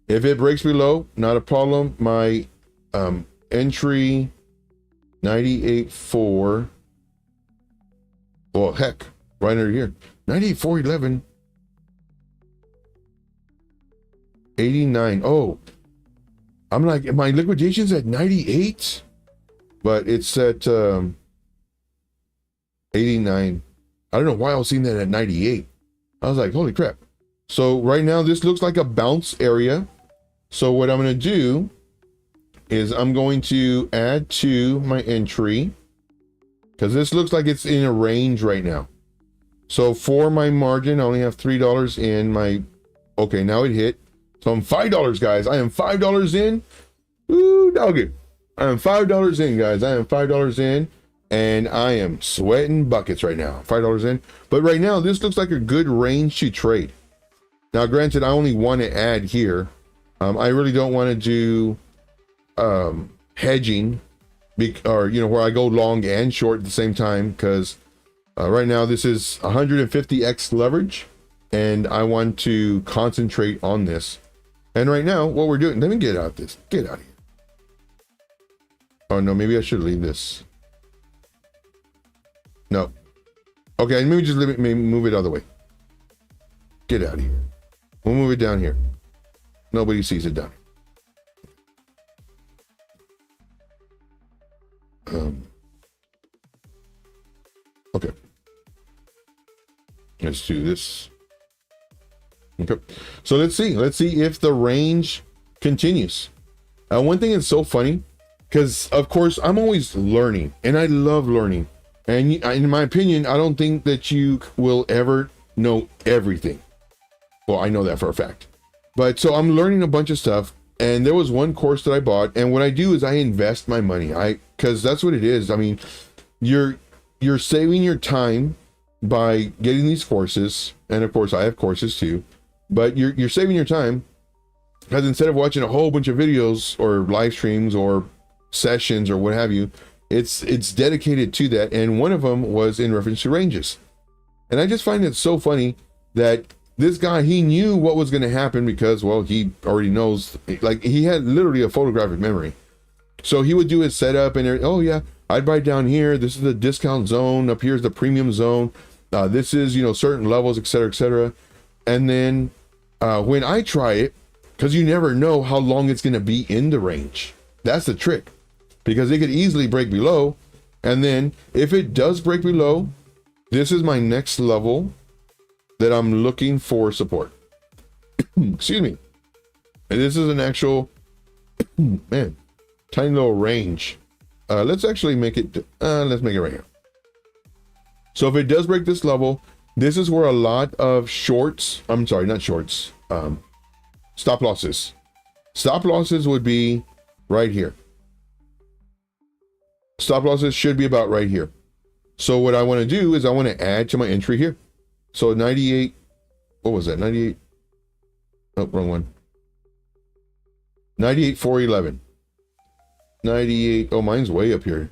If it breaks below, not a problem. My entry 98.4. Well, heck, right under here. 98.411. 89. Oh, I'm like, my liquidation's at 98, but it's at 89. I don't know why I was seeing that at 98. I was like, holy crap. So right now, this looks like a bounce area. So what I'm going to do is I'm going to add to my entry because this looks like it's in a range right now. So for my margin, I only have $3 in my, okay, now it hit. So I'm $5, guys. I am $5 in. Ooh, doggy. I am $5 in, guys. I am $5 in and I am sweating buckets right now. $5 in. But right now, this looks like a good range to trade. Now, granted, I only want to add here. I really don't want to do hedging, or you know, where I go long and short at the same time, because right now this is 150x leverage, and I want to concentrate on this. And right now, what we're doing, let me get out of this. Get out of here. Oh no, maybe I should leave this. No. Okay, maybe just leave it. Maybe move it other way. Get out of here. We'll move it down here. Nobody sees it down here. Okay. Let's do this. Okay. So let's see. Let's see if the range continues. One thing that's so funny, because of course I'm always learning, and I love learning. And in my opinion, I don't think that you will ever know everything. Well, I know that for a fact. But so I'm learning a bunch of stuff, And there was one course that I bought, and what I do is I invest my money. Because that's what it is. I mean, you're saving your time by getting these courses, and of course I have courses too, but you're saving your time, because instead of watching a whole bunch of videos or live streams or sessions or what have you, it's dedicated to that. And one of them was in reference to ranges. And I just find it so funny that this guy, he knew what was going to happen because, well, he already knows, like, he had literally a photographic memory. So he would do his setup and, oh yeah, I'd buy down here. This is the discount zone. Up here's the premium zone. This is, certain levels, etc., etc. And then when I try it, because you never know how long it's going to be in the range. That's the trick, because it could easily break below. And then if it does break below, this is my next level that I'm looking for support. Excuse me. And this is an actual, man, tiny little range. Let's actually make it, let's make it right here. So if it does break this level, this is where a lot of shorts, I'm sorry, not shorts, stop losses. Stop losses would be right here. Stop losses should be about right here. So what I want to do is I want to add to my entry here. So 98, what was that? 98, oh, wrong one. 98,411. 98, oh, mine's way up here.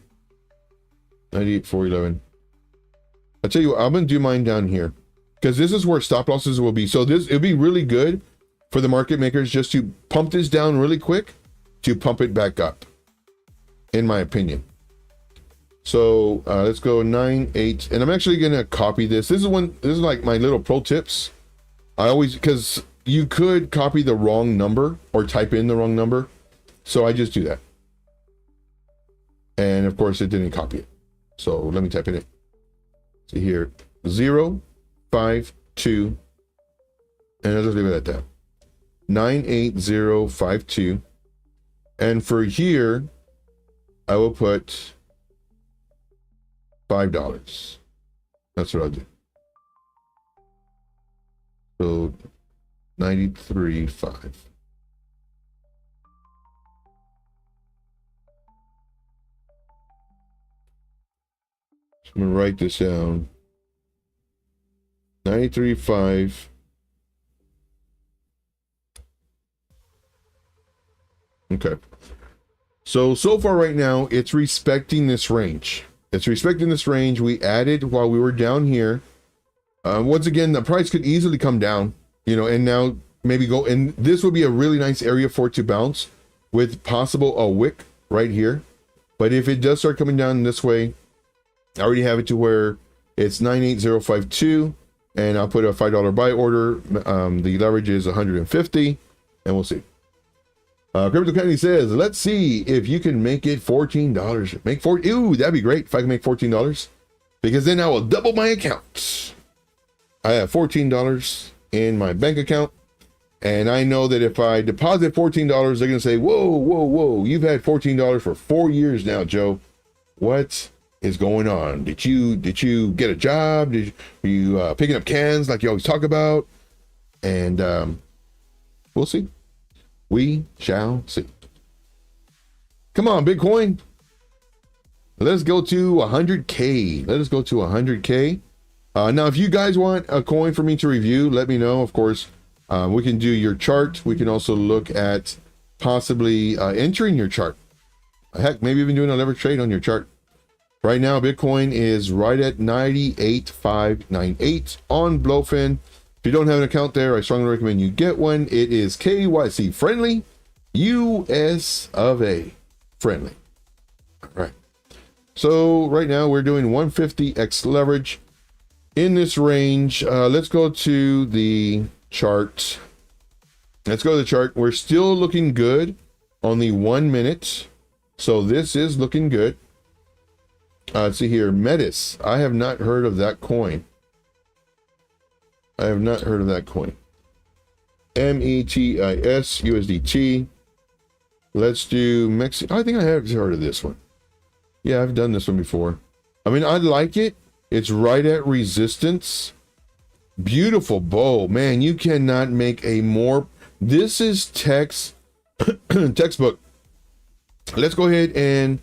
98,411. I'll tell you what, I'm going to do mine down here, because this is where stop losses will be. So it'll be really good for the market makers just to pump this down really quick to pump it back up, in my opinion. So let's go 98, and I'm actually going to copy this. This is like my little pro tips. I always, because you could copy the wrong number or type in the wrong number. So I just do that. And of course it didn't copy it. So let me type in it. See here, 0, 5, 2, and I'll just leave it at that. 98052. And for here, I will put $5. That's what I'll do. So 93.5. I'm gonna write this down. 93.5. Okay. So far right now, it's respecting this range. It's respecting this range. We added while we were down here. Once again, the price could easily come down, and now maybe go, and this would be a really nice area for it to bounce with possible a wick right here. But if it does start coming down this way, I already have it to where it's 98052, and I'll put a $5 buy order. The leverage is 150, and we'll see. Crypto Candy says, let's see if you can make it $14. Make ooh, that'd be great if I can make $14, because then I will double my account. I have $14 in my bank account, and I know that if I deposit $14, they're gonna say, whoa, you've had $14 for 4 years now, Joe. What is going on? Did you get a job? Were you picking up cans like you always talk about? And we'll see. We shall see. Come on, Bitcoin. Let's go to 100K. Let us go to 100K. Now, if you guys want a coin for me to review, let me know. Of course, we can do your chart. We can also look at possibly entering your chart. Heck, maybe even doing a leverage trade on your chart. Right now, Bitcoin is right at 98,598 on Blowfin. If you don't have an account there, I strongly recommend you get one. It is KYC friendly, US of A friendly. All right. So right now we're doing 150x leverage in this range. Let's go to the chart. Let's go to the chart. We're still looking good on the 1 minute. So this is looking good. Let's see here. Metis. I have not heard of that coin. I have not heard of that coin. METIS USDT. Let's do Mexico. I think I have heard of this one. Yeah, I've done this one before. I mean, I like it. It's right at resistance. Beautiful bow. Man, you cannot make a more. This is text Textbook. Let's go ahead and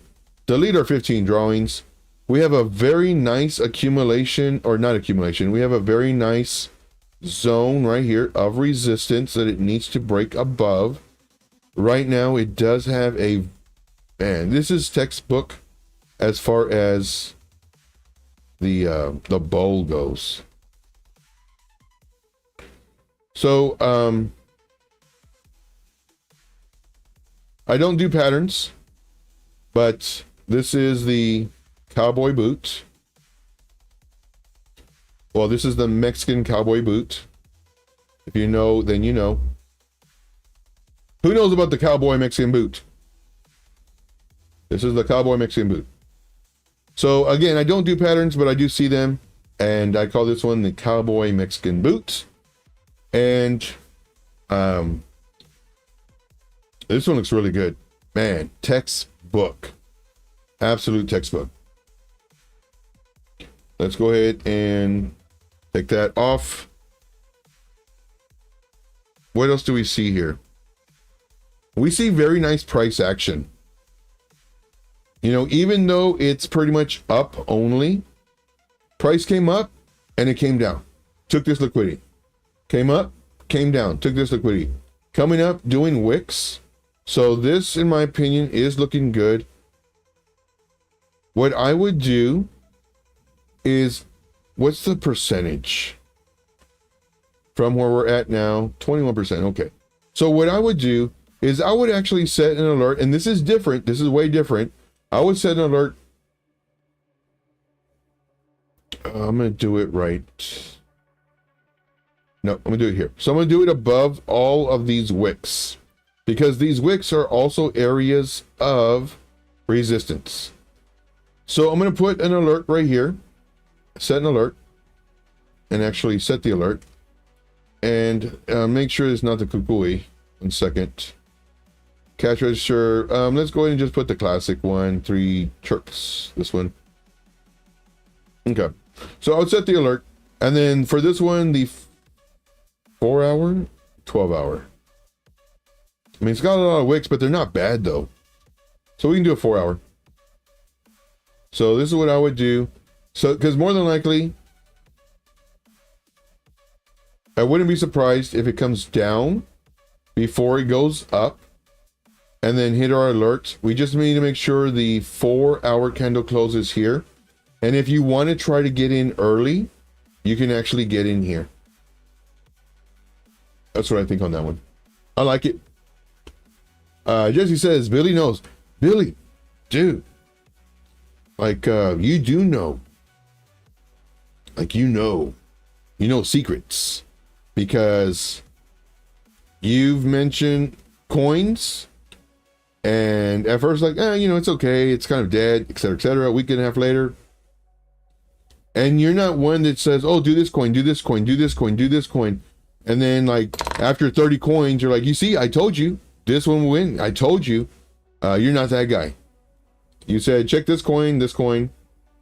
delete our 15 drawings. We have a very nice accumulation, or not accumulation. We have a very nice zone right here of resistance that it needs to break above. Right now, it does have a, man, this is textbook as far as the bowl goes. So, I don't do patterns, but this is the cowboy boot. Well, this is the Mexican cowboy boot. If you know, then you know. Who knows about the cowboy Mexican boot? This is the cowboy Mexican boot. So again, I don't do patterns, but I do see them. And I call this one the cowboy Mexican boot. And this one looks really good. Man, textbook. Absolute textbook. Let's go ahead and take that off. What else do we see here? We see very nice price action. You know, even though it's pretty much up only, price came up and it came down. Took this liquidity. Came up, came down, took this liquidity. Coming up, doing wicks. So this, in my opinion, is looking good. What I would do is, what's the percentage from where we're at now? 21%. Okay. So what I would do is I would actually set an alert, and this is different. This is way different. I would set an alert. I'm going to do it right. No, I'm going to do it here. So I'm going to do it above all of these wicks, because these wicks are also areas of resistance. So I'm going to put an alert right here, set an alert, and actually set the alert, and make sure it's not the kukui. 1 second. Cash register. Let's go ahead and just put the classic one, 3 chirps. This one. Okay. So I would set the alert, and then for this one, the 4 hour, 12 hour. I mean, it's got a lot of wicks, but they're not bad though. So we can do a 4 hour. So this is what I would do. So, because more than likely, I wouldn't be surprised if it comes down before it goes up and then hit our alert. We just need to make sure the 4 hour candle closes here. And if you want to try to get in early, you can actually get in here. That's what I think on that one. I like it. Jesse says, Billy knows. Billy, dude. Like, you do know. Like, you know secrets. Because you've mentioned coins. And at first, like, it's okay. It's kind of dead, etc., etc. A week and a half later. And you're not one that says, oh, do this coin, do this coin, do this coin, do this coin. And then, like, after 30 coins, you're like, you see, I told you. This one will win. I told you. You're not that guy. You said, check this coin,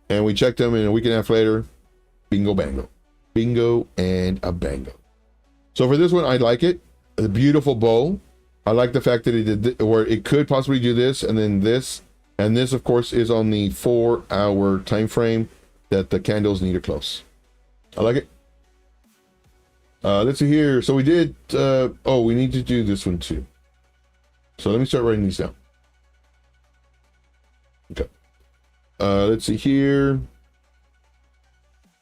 and we checked them, and a week and a half later, bingo, bango. Bingo and a bango. So for this one, I like it. A beautiful bow. I like the fact that it did, where it could possibly do this, and then this. And this, of course, is on the 4 hour time frame that the candles need to close. I like it. Let's see here. So we did, we need to do this one too. So let me start writing these down. Okay. Let's see here.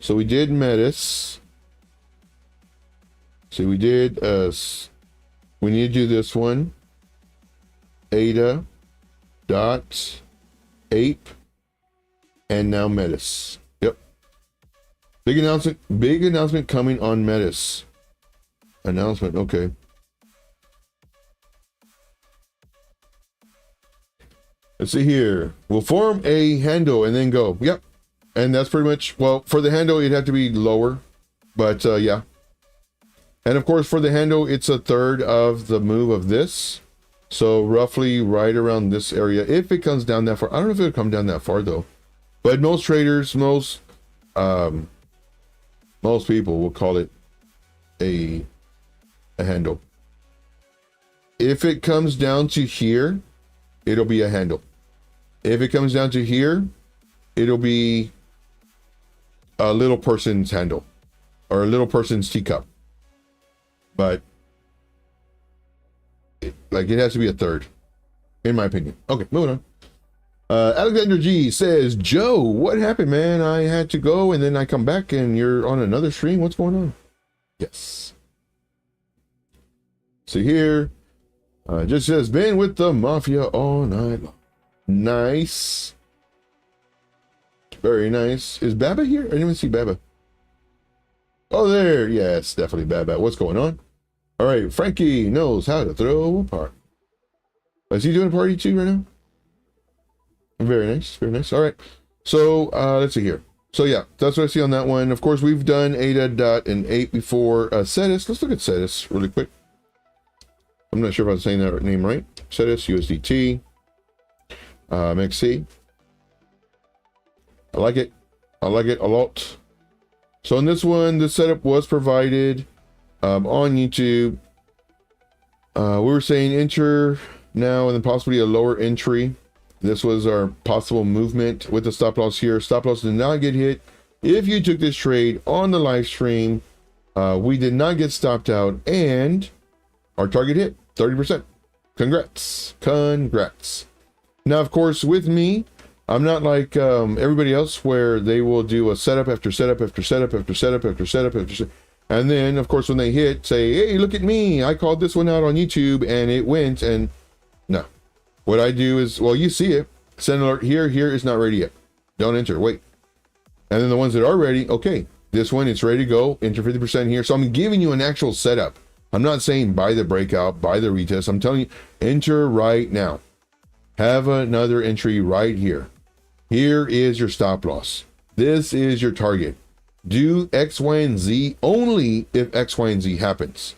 So we did Metis. So we did, we need to do this one. Ada, Dot, Ape, and now Metis. Yep. Big announcement coming on Metis. Announcement, okay. Let's see here. We'll form a handle and then go. Yep. And that's pretty much, well, for the handle, it'd have to be lower. But, yeah. And, of course, for the handle, it's a third of the move of this. So, roughly right around this area. If it comes down that far. I don't know if it'll come down that far, though. But most traders, most people will call it a handle. If it comes down to here, it'll be a handle. If it comes down to here, it'll be a little person's handle or a little person's teacup. But it has to be a third, in my opinion. Okay, moving on. Alexander G says, Joe, what happened, man? I had to go and then I come back and you're on another stream. What's going on? Yes. So here, just says, been with the mafia all night long. Nice. Very nice. Is Baba here? I didn't even see Baba. Oh, there. Yes, definitely Baba. What's going on? All right, Frankie knows how to throw a party. Is he doing a party too right now? Very nice, very nice. All right, so let's see here. So yeah, that's what I see on that one. Of course, we've done ADA and 8 before. Cetus, let's look at Cetus really quick. I'm not sure if I'm saying that name right. Cetus, USDT, MXC. I like it. I like it a lot. So in this one, the setup was provided on YouTube. We were saying enter now and then possibly a lower entry. This was our possible movement with the stop loss here. Stop loss did not get hit. If you took this trade on the live stream, we did not get stopped out and our target hit 30%. Congrats. Congrats. Now, of course, with me, I'm not like everybody else where they will do a setup after setup after setup after setup after setup after setup. And then, of course, when they hit, say, hey, look at me. I called this one out on YouTube and it went. And no. What I do is, well, you see it. Send alert here. Here is not ready yet. Don't enter. Wait. And then the ones that are ready, okay. This one, it's ready to go. Enter 50% here. So I'm giving you an actual setup. I'm not saying buy the breakout, buy the retest. I'm telling you, enter right now. Have another entry right here. Here is your stop loss. This is your target. Do X, Y, and Z only if X, Y, and Z happens.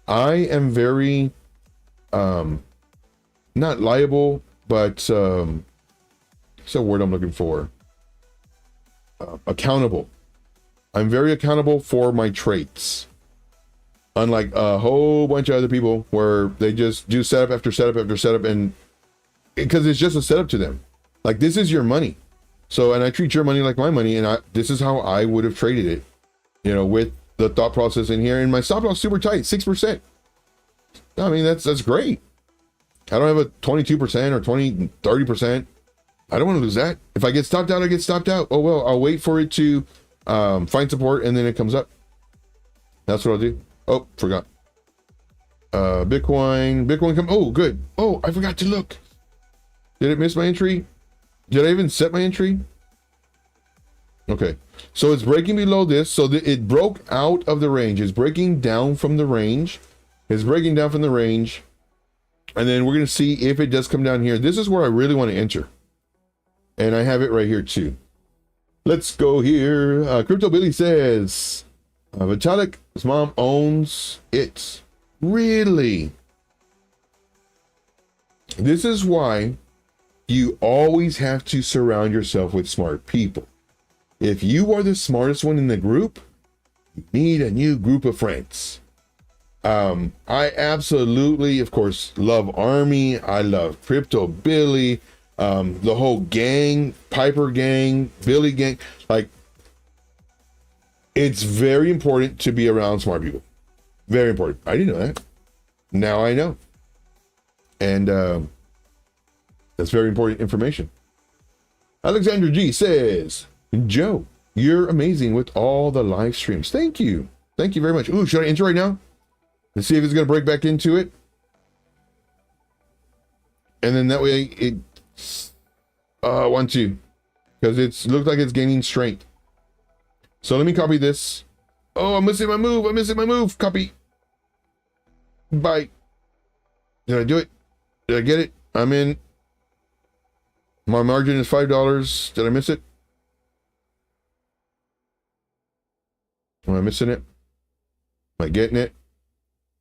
I am very, not liable, but it's a word I'm looking for. Accountable. I'm very accountable for my trades. Unlike a whole bunch of other people where they just do setup after setup after setup, and because it's just a setup to them. Like, this is your money. So, and I treat your money like my money, and this is how I would have traded it, you know, with the thought process in here. And my stop loss super tight, 6%. I mean, that's great. I don't have a 22% or 30%. I don't want to lose that. If I get stopped out, I get stopped out. Oh, well, I'll wait for it to find support, and then it comes up. That's what I'll do. Oh, forgot. Bitcoin come. Oh, good. Oh, I forgot to look. Did it miss my entry? Did I even set my entry? Okay. So it's breaking below this. So it broke out of the range. It's breaking down from the range. It's breaking down from the range. And then we're going to see if it does come down here. This is where I really want to enter. And I have it right here too. Let's go here. Crypto Billy says, Vitalik's mom owns it. Really? This is why you always have to surround yourself with smart people. If you are the smartest one in the group, you need a new group of friends. I absolutely, of course, love Army. I love Crypto Billy, the whole gang, Piper gang, Billy gang. Like, it's very important to be around smart people. Very important. I didn't know that. Now I know. And that's very important information. Alexander G says, Joe, you're amazing with all the live streams. Thank you. Thank you very much. Ooh, should I enter right now? Let's see if it's going to break back into it. And then that way it, 1, 2, because it looks like it's gaining strength. So let me copy this. Oh, I'm missing my move. I'm missing my move. Copy. Bye. Did I do it? Did I get it? I'm in. My margin is $5. Did I miss it? Am I missing it? Am I getting it?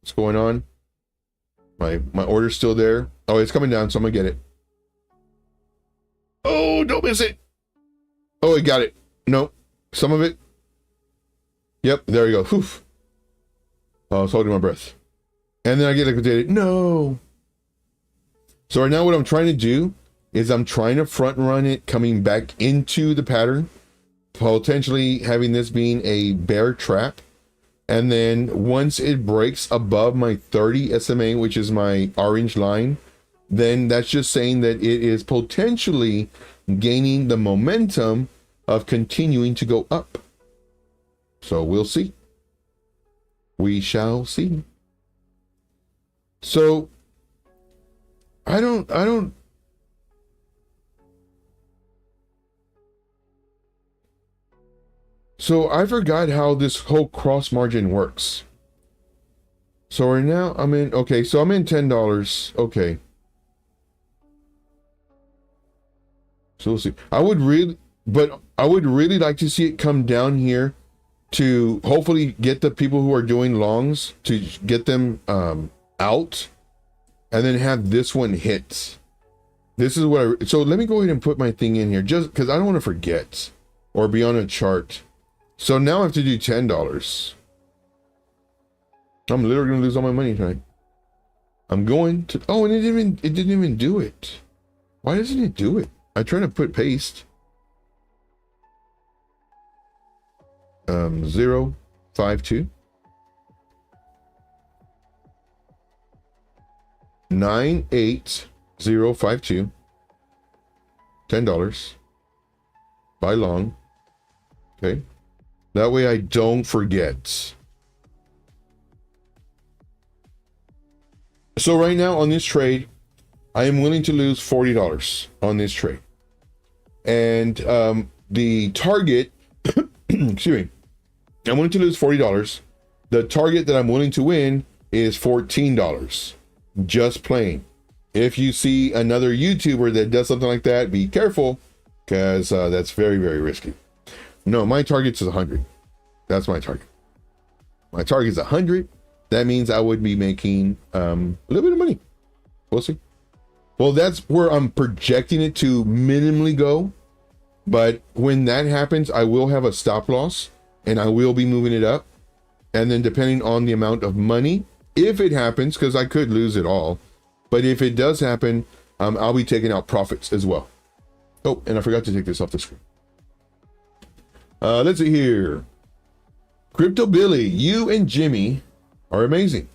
What's going on? My order's still there. Oh, it's coming down, so I'm gonna get it. Oh, don't miss it. Oh, I got it. No, some of it. Yep, there you go. Whew. Oh, I was holding my breath. and then I get liquidated. No. So right now what I'm trying to do is I'm trying to front run it coming back into the pattern, potentially having this being a bear trap. And then once it breaks above my 30 SMA, which is my orange line, then that's just saying that it is potentially gaining the momentum of continuing to go up. So we'll see. We shall see. So I don't so I forgot how this whole cross margin works. So right now I'm in, okay, so I'm in $10. Okay. So we'll see. I would really like to see it come down here to hopefully get the people who are doing longs to get them out, and then have this one hit. This is what so let me go ahead and put my thing in here just because I don't want to forget or be on a chart. So now I have to do $10. I'm literally gonna lose all my money tonight. I'm going to, oh, and it didn't even do it. Why doesn't it do it? I try to put paste. 052 98052 $10. Buy long. Okay. That way I don't forget. So right now on this trade, I am willing to lose $40 on this trade. And the target, excuse me, I'm willing to lose $40. The target that I'm willing to win is $14. Just plain. If you see another YouTuber that does something like that, be careful, because that's very, very risky. No, my target's is 100. That's my target. My target is 100. That means I would be making a little bit of money. We'll see. Well, that's where I'm projecting it to minimally go. But when that happens, I will have a stop loss and I will be moving it up. And then depending on the amount of money, if it happens, because I could lose it all, but if it does happen, I'll be taking out profits as well. Oh, and I forgot to take this off the screen. Let's see here. Crypto Billy, you and Jimmy are amazing.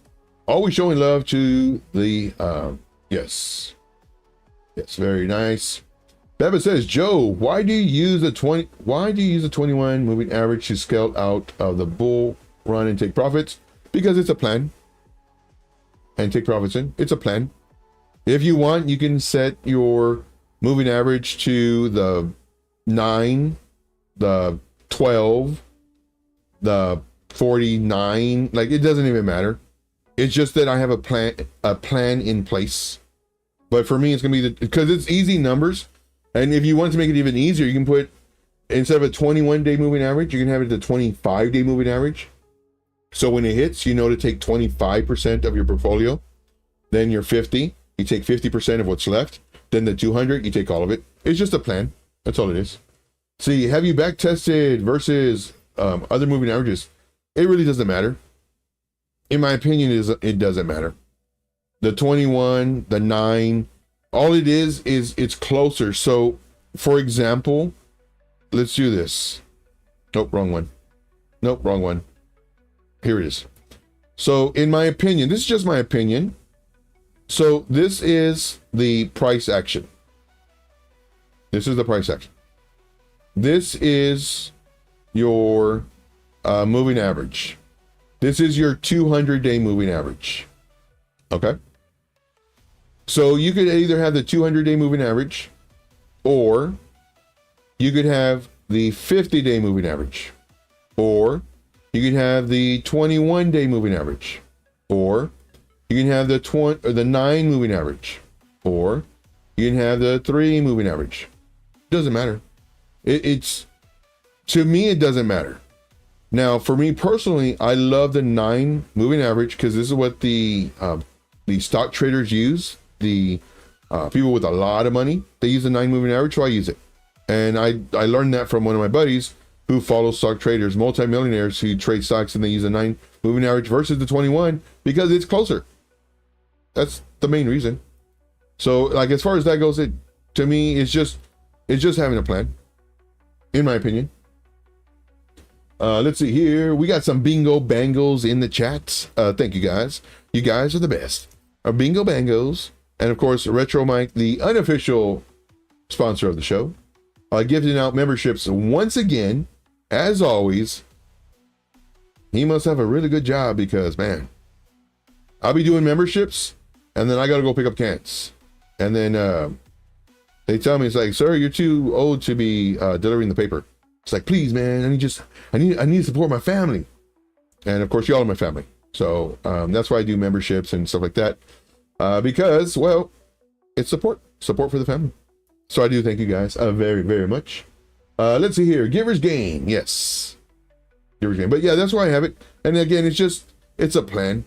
Always showing love to the, yes, very nice. Beba says, Joe, why do you use a 21 moving average to scale out of the bull run and take profits? Because it's a plan. And take profits in. It's a plan. If you want, you can set your moving average to the 9, the 12, the 49. Like, it doesn't even matter. It's just that I have a plan in place. But for me, it's gonna be because it's easy numbers. And if you want to make it even easier, you can put, instead of a 21-day moving average, you can have it a 25-day moving average. So when it hits, you know to take 25% of your portfolio. Then your 50, you take 50% of what's left. Then the 200, you take all of it. It's just a plan. That's all it is. See, have you back tested versus other moving averages? It really doesn't matter. In my opinion, it doesn't matter. The 21, the 9, all it is it's closer. So, for example, let's do this. Nope, wrong one. Nope, wrong one. Here it is. So, in my opinion, this is just my opinion. So, this is the price action. This is the price action. This is your moving average. This is your 200-day moving average. Okay? So you could either have the 200-day moving average, or you could have the 50-day moving average, or you could have the 21-day moving average, or you can have the 9 moving average, or you can have the 3 moving average. Doesn't matter. It's to me, it doesn't matter. Now, for me personally, I love the 9 moving average because this is what the stock traders use. The people with a lot of money, they use the 9 moving average, so I use it. And I learned that from one of my buddies who follows stock traders, multimillionaires who trade stocks, and they use the 9 moving average versus the 21 because it's closer. That's the main reason. So like, as far as that goes, it, to me, it's just having a plan, in my opinion. Let's see here. We got some bingo bangles in the chat. Thank you guys. You guys are the best. Our bingo bangos. And of course, Retro Mike, the unofficial sponsor of the show, giving out memberships once again. As always, he must have a really good job because, man, I'll be doing memberships and then I got to go pick up cans. And then they tell me, it's like, sir, you're too old to be delivering the paper. It's like, please, man, I need to support my family. And of course, y'all are my family. So that's why I do memberships and stuff like that. Because, well, it's support for the family. So I do thank you guys very, very much. Let's see here. Giver's Gain. Yes. Giver's Gain. But yeah, that's why I have it. And again, it's a plan.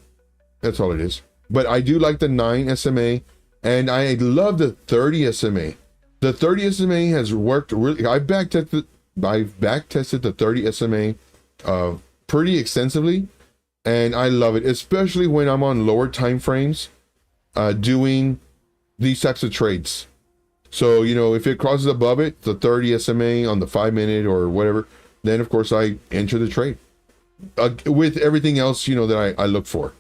That's all it is. But I do like the 9 SMA and I love the 30 SMA. The 30 SMA has worked really. I've back tested the 30 SMA pretty extensively, and I love it, especially when I'm on lower time frames doing these types of trades. So, you know, if it crosses above it, the 30 SMA on the 5-minute or whatever, then of course I enter the trade with everything else, you know, that I look for.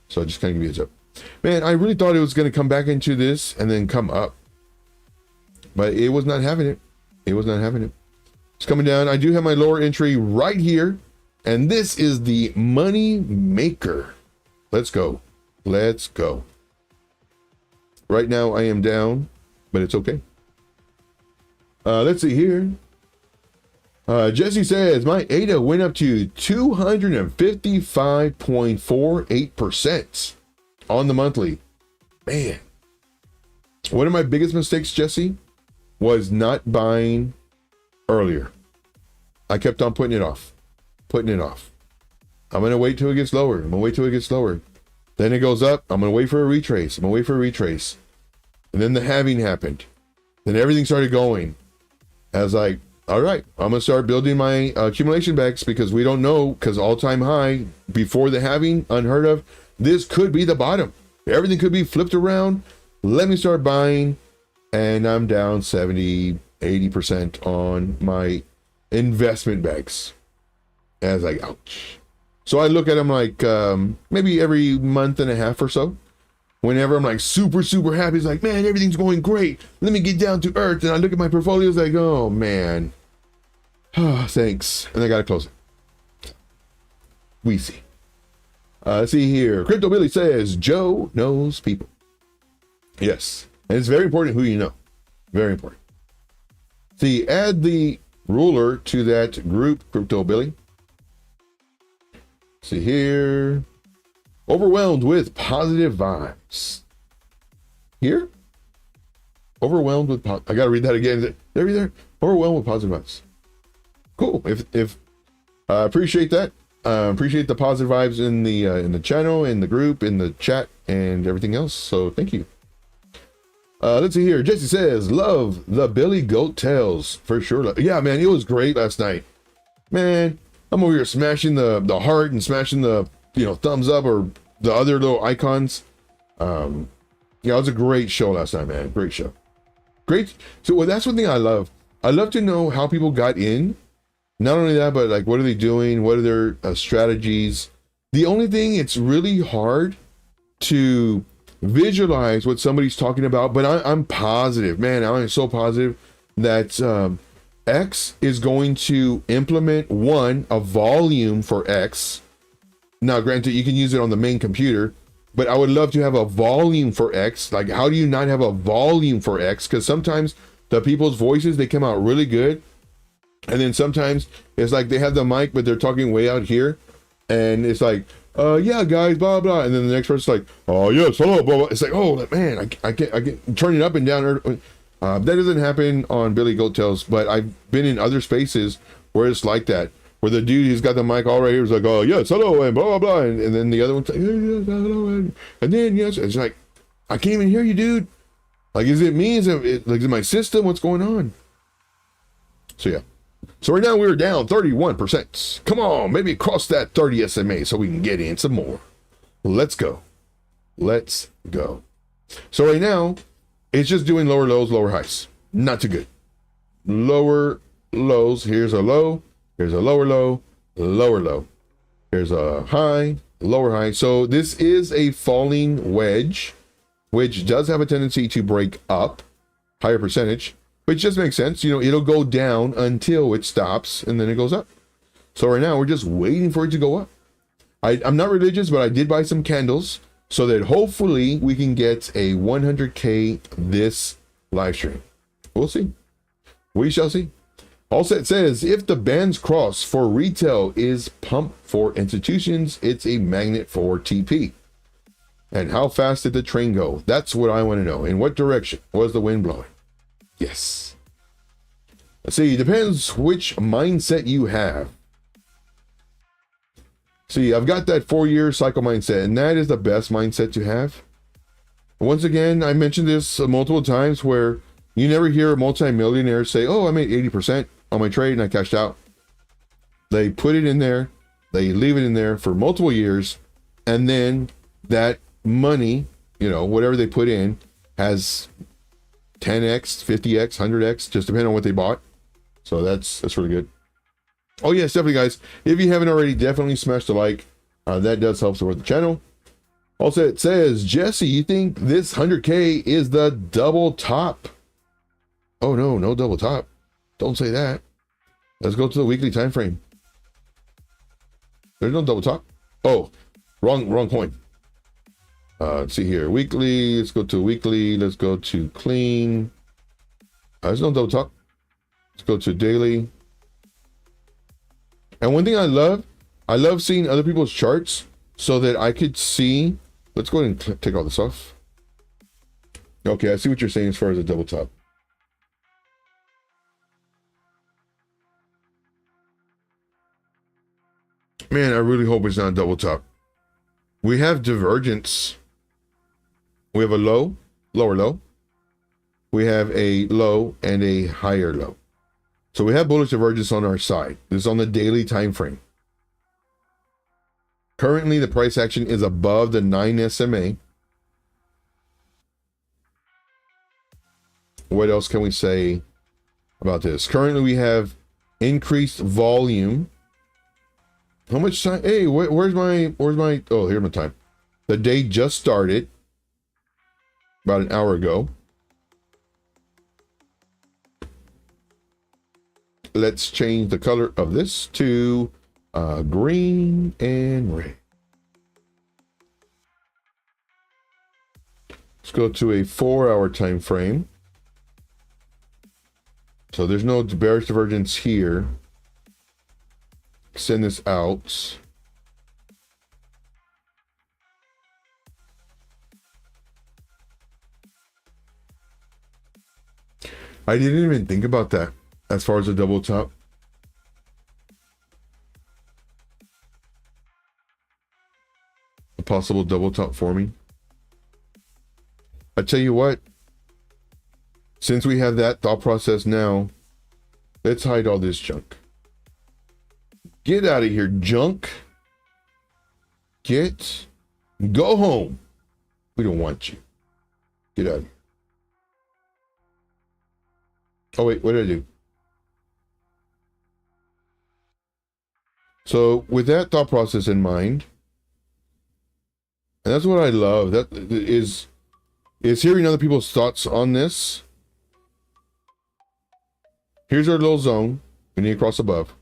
So just kind of give you a heads up. Man, I really thought it was going to come back into this and then come up, but it was not having it. It was not having it. It's coming down. I do have my lower entry right here, and this is the money maker. Let's go. Let's go. Right now I am down, but it's okay. Let's see here. Jesse says my ADA went up to 255.48% on the monthly. Man, one of my biggest mistakes, Jesse, was not buying earlier. I kept on putting it off. I'm gonna wait till it gets lower. Then it goes up. I'm gonna wait for a retrace. And then the halving happened. Then everything started going. I was like, all right, I'm gonna start building my accumulation bags because we don't know, because all-time high before the halving, unheard of. This could be the bottom. Everything could be flipped around. Let me start buying. And I'm down 70, 80% on my investment bags. And I was like, ouch. So I look at them like maybe every month and a half or so. Whenever I'm like super, super happy, it's like, man, everything's going great. Let me get down to earth. And I look at my portfolios like, oh, man. Thanks. And I got to close it. We see. Let's see here. Crypto Billy says, Joe knows people. Yes. And it's very important who you know. Very important. See, add the ruler to that group, Crypto Billy. See here. Overwhelmed with positive vibes. Here? Overwhelmed with I gotta read that again. There. Overwhelmed with positive vibes. Cool. If appreciate that. Appreciate the positive vibes in the channel, in the group, in the chat, and everything else. So thank you. Let's see here. Jesse says, love the Billy Goat Tales for sure. Yeah, man, it was great last night. Man, I'm over here smashing the heart and smashing the thumbs up or the other little icons. Yeah, it was a great show last night, man. Great show. Great. So that's one thing I love. I love to know how people got in. Not only that, but like, what are they doing? What are their strategies? The only thing, it's really hard to visualize what somebody's talking about, but I'm positive, man. I'm so positive that X is going to implement a volume for X. Now, granted, you can use it on the main computer, but I would love to have a volume for X. Like, how do you not have a volume for X? Because sometimes the people's voices, they come out really good. And then sometimes it's like they have the mic, but they're talking way out here. And it's like, yeah, guys, blah, blah. And then the next person's like, oh, yes, hello, blah, blah. It's like, oh, man, I get turning up and down. That doesn't happen on Billy Goat Tales, but I've been in other spaces where it's like that, where the dude, he's got the mic all right here. He's like, oh, yes, hello, and blah, blah, blah. And then the other one's like, yes, hello, and then, yes. It's like, I can't even hear you, dude. Like, is it me? Is it my system? What's going on? So, yeah. So right now we're down 31%. Come on, maybe cross that 30 SMA so we can get in some more. Let's go. Let's go. So right now, it's just doing lower lows, lower highs. Not too good. Lower lows. Here's a low. Here's a lower low. Lower low. Here's a high. Lower high. So this is a falling wedge, which does have a tendency to break up. Higher percentage. Which just makes sense. You know, it'll go down until it stops, and then it goes up. So right now, we're just waiting for it to go up. I'm not religious, but I did buy some candles so that hopefully we can get a 100K this live stream. We'll see. We shall see. Allset says, if the bands cross for retail is pump for institutions, it's a magnet for TP. And how fast did the train go? That's what I want to know. In what direction was the wind blowing? Yes. Let's see. Depends which mindset you have. See, I've got that 4-year cycle mindset, and that is the best mindset to have. Once again, I mentioned this multiple times where you never hear a multi-millionaire say, oh, I made 80% on my trade and I cashed out. They put it in there, they leave it in there for multiple years, and then that money, you know, whatever they put in, has 10x, 50x, 100x, just depending on what they bought. So that's really good. Oh yes, definitely guys. If you haven't already, definitely smash the like. That does help support the channel. Also, it says, Jesse, you think this 100K is the double top? Oh no, no double top. Don't say that. Let's go to the weekly time frame. There's no double top. Oh, wrong coin. Let's see here. Weekly. Let's go to weekly. Let's go to clean. There's no double top. Let's go to daily. And one thing I love seeing other people's charts so that I could see. Let's go ahead and take all this off. Okay, I see what you're saying as far as a double top. Man, I really hope it's not a double top. We have divergence. We have a low, lower low. We have a low and a higher low. So we have bullish divergence on our side. This is on the daily time frame. Currently, the price action is above the 9 SMA. What else can we say about this? Currently, we have increased volume. How much time? Hey, where's my, oh, here's my time. The day just started about an hour ago. Let's change the color of this to green and red. Let's go to a 4-hour time frame. So there's no bearish divergence here. Send this out. I didn't even think about that as far as a double top. A possible double top forming. I tell you what, since we have that thought process now, let's hide all this junk. Get out of here, junk. Go home. We don't want you. Get out of here. Oh wait, what did I do? So with that thought process in mind, and that's what I love, that is hearing other people's thoughts on this. Here's our little zone. We need to cross above.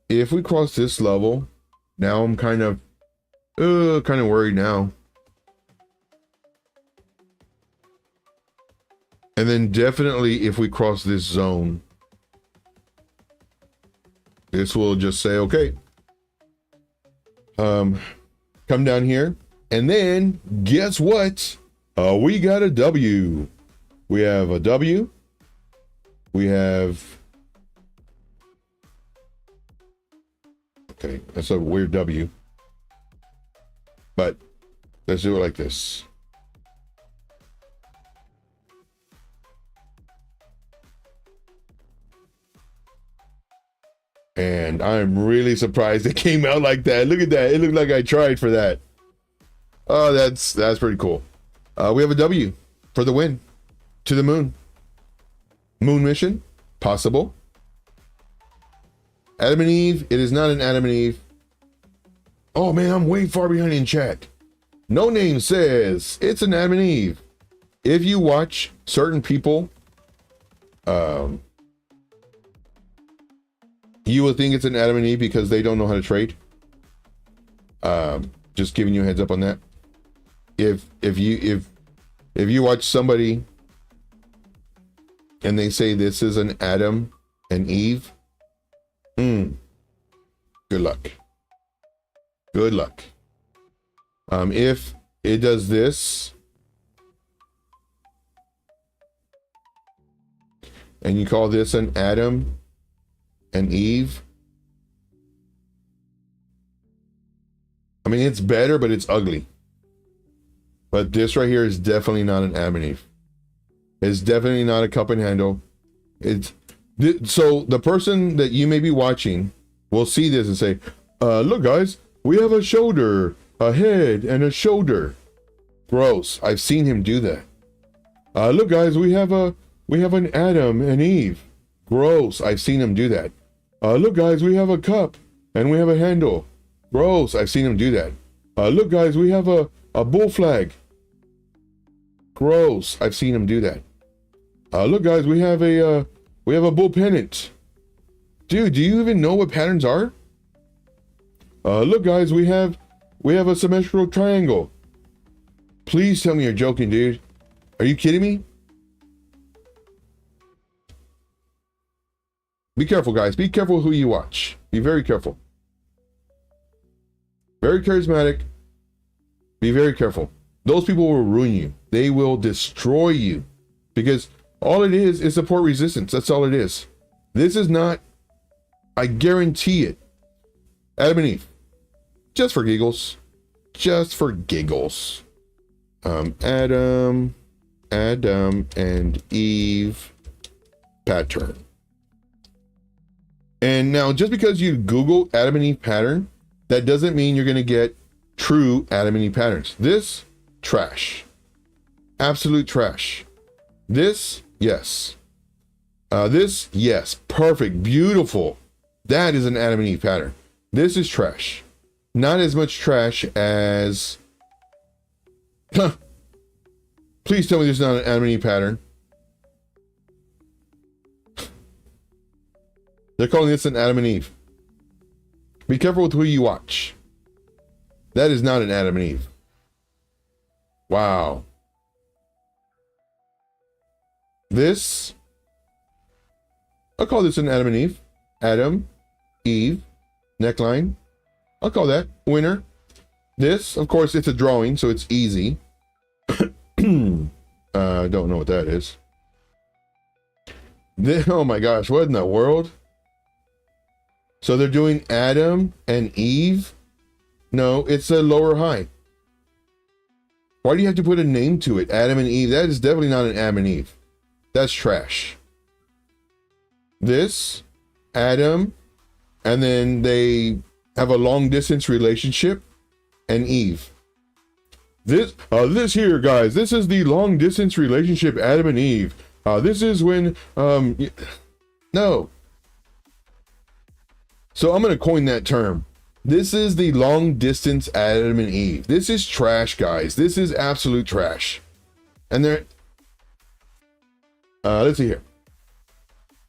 If we cross this level, now I'm kind of worried now. And then definitely if we cross this zone, this will just say, okay, come down here. And then guess what? We got a W. We have a W. We have, okay, that's a weird W. But let's do it like this. And I'm really surprised it came out like that. Look at that. It looked like I tried for that. Oh, that's pretty cool. We have a W for the win. To the moon. Moon mission, possible. Adam and Eve, it is not an Adam and Eve. Oh man, I'm way far behind in chat. No Name says it's an Adam and Eve. If you watch certain people, you will think it's an Adam and Eve because they don't know how to trade. Just giving you a heads up on that. If you watch somebody and they say this is an Adam and Eve, good luck. Good luck. If it does this, and you call this an Adam and Eve, I mean, it's better, but it's ugly. But this right here is definitely not an Adam and Eve. It's definitely not a cup and handle. So the person that you may be watching will see this and say, look guys, we have a shoulder, a head, and a shoulder. Gross. I've seen him do that. Look guys, we have an Adam and Eve. Gross. I've seen him do that. Look guys, we have a cup and we have a handle. Gross. I've seen him do that. Look guys, we have a bull flag. Gross. I've seen him do that. Look guys, we have a bull pennant. Dude, do you even know what patterns are? Look guys, we have a symmetrical triangle. Please tell me you're joking, dude. Are you kidding me? Be careful, guys. Be careful who you watch. Be very careful. Very charismatic. Be very careful. Those people will ruin you. They will destroy you. Because all it is support resistance. That's all it is. This is not, I guarantee it, Adam and Eve. Just for giggles. Just for giggles. Adam and Eve pattern. And now, just because you Google Adam and Eve pattern, that doesn't mean you're going to get true Adam and Eve patterns. This, trash. Absolute trash. This, yes. This, yes. Perfect. Beautiful. That is an Adam and Eve pattern. This is trash. Not as much trash as... Please tell me this is not an Adam and Eve pattern. They're calling this an Adam and Eve. Be careful with who you watch. That is not an Adam and Eve. Wow. This, I'll call this an Adam and Eve. Adam, Eve, neckline. I'll call that winner. This, of course, it's a drawing, so it's easy. Don't know what that is. Oh my gosh, what in the world? So they're doing Adam and Eve? No, it's a lower high. Why do you have to put a name to it? Adam and Eve. That is definitely not an Adam and Eve. That's trash. This, Adam, and then they have a long distance relationship, and Eve. This here, guys, this is the long distance relationship, Adam and Eve. This is when, no. So I'm going to coin that term. This is the long distance Adam and Eve. This is trash, guys. This is absolute trash. And they're, let's see here.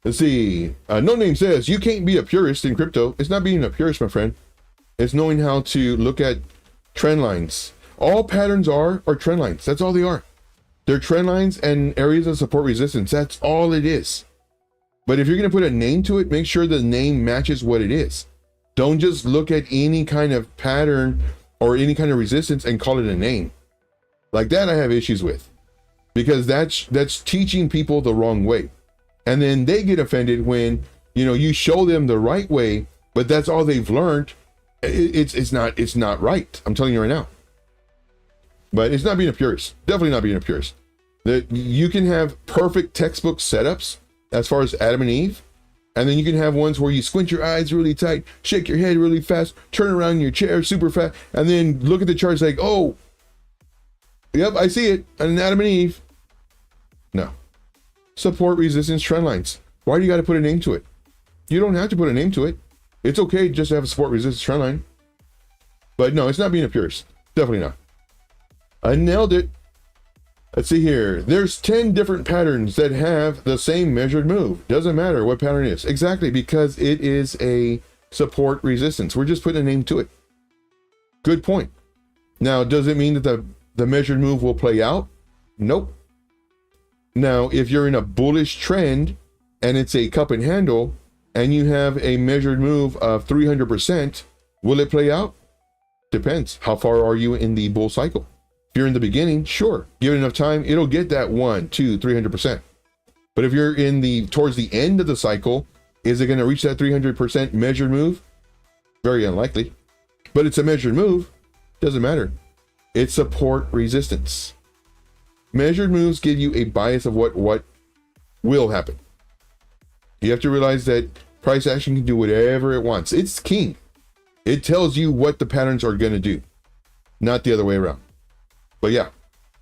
Let's see. No Name says, you can't be a purist in crypto. It's not being a purist, my friend. It's knowing how to look at trend lines. All patterns are trend lines. That's all they are. They're trend lines and areas of support resistance. That's all it is. But if you're going to put a name to it, make sure the name matches what it is. Don't just look at any kind of pattern or any kind of resistance and call it a name. Like that I have issues with. Because that's teaching people the wrong way. And then they get offended when, you show them the right way, but that's all they've learned. It's not right. I'm telling you right now. But it's not being a purist. Definitely not being a purist. That you can have perfect textbook setups as far as Adam and Eve, and then you can have ones where you squint your eyes really tight, shake your head really fast, turn around in your chair super fast, and then look at the charts like, oh, Yep, I see it. An Adam and Eve. No. Support resistance trend lines. Why do you got to put a name to it? You don't have to put a name to it. It's okay just to have a support resistance trend line. But no, it's not being a purist. Definitely not. I nailed it. Let's see here. There's 10 different patterns that have the same measured move. Doesn't matter what pattern it is. Exactly, because it is a support resistance. We're just putting a name to it. Good point. Now, does it mean that the measured move will play out? Nope. Now, if you're in a bullish trend and it's a cup and handle and you have a measured move of 300%, will it play out? Depends. How far are you in the bull cycle? If you're in the beginning, sure. Given enough time, it'll get that 1, 2, 300%. But if you're towards the end of the cycle, is it going to reach that 300% measured move? Very unlikely. But it's a measured move. Doesn't matter. It's support resistance. Measured moves give you a bias of what will happen. You have to realize that price action can do whatever it wants. It's king. It tells you what the patterns are going to do, not the other way around. But yeah,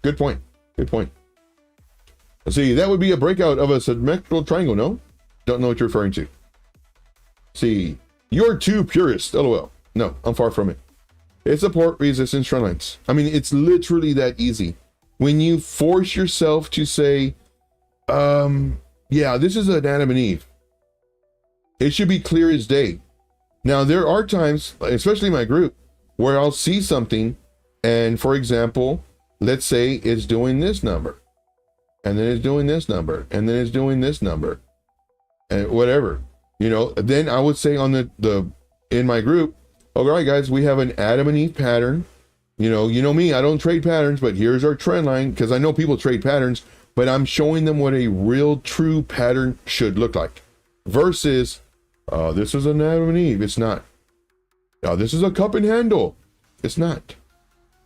good point. Good point. Let's see, that would be a breakout of a symmetrical triangle, no? Don't know what you're referring to. See, you're too purist, LOL. No, I'm far from it. It's support resistance trend lines. I mean, it's literally that easy. When you force yourself to say, yeah, this is an Adam and Eve, it should be clear as day. Now, there are times, especially in my group, where I'll see something, and for example, let's say it's doing this number, and then it's doing this number, and then it's doing this number, and whatever, you know, then I would say on in my group, all right, guys, we have an Adam and Eve pattern. You know me, I don't trade patterns, but here's our trend line, because I know people trade patterns, but I'm showing them what a real true pattern should look like. Versus, this is an Adam and Eve. It's not. This is a cup and handle. It's not.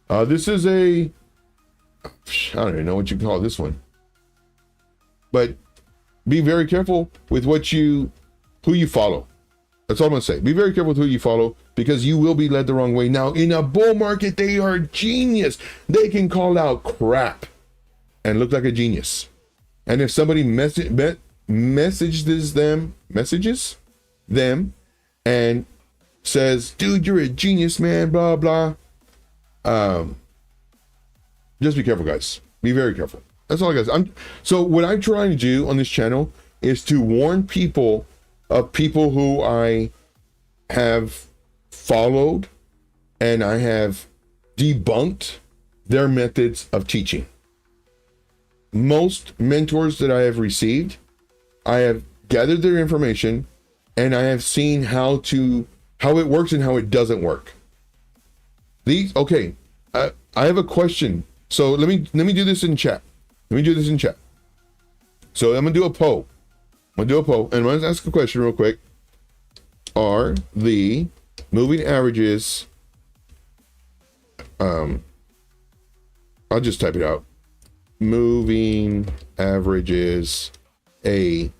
This is I don't even know what you call this one. But be very careful with who you follow. That's all I'm going to say. Be very careful with who you follow, because you will be led the wrong way. Now, in a bull market, they are genius. They can call out crap and look like a genius. And if somebody messages them and says, dude, you're a genius, man, blah, blah. Just be careful, guys. Be very careful. That's all, guys. So what I'm trying to do on this channel is to warn people of people who I have followed and I have debunked their methods of teaching. Most mentors that I have received, I have gathered their information and I have seen how it works and how it doesn't work. I have a question. So let me do this in chat. So I'm gonna do a poll. And I'm going to ask a question real quick. Are the moving averages, I'll just type it out. Moving averages a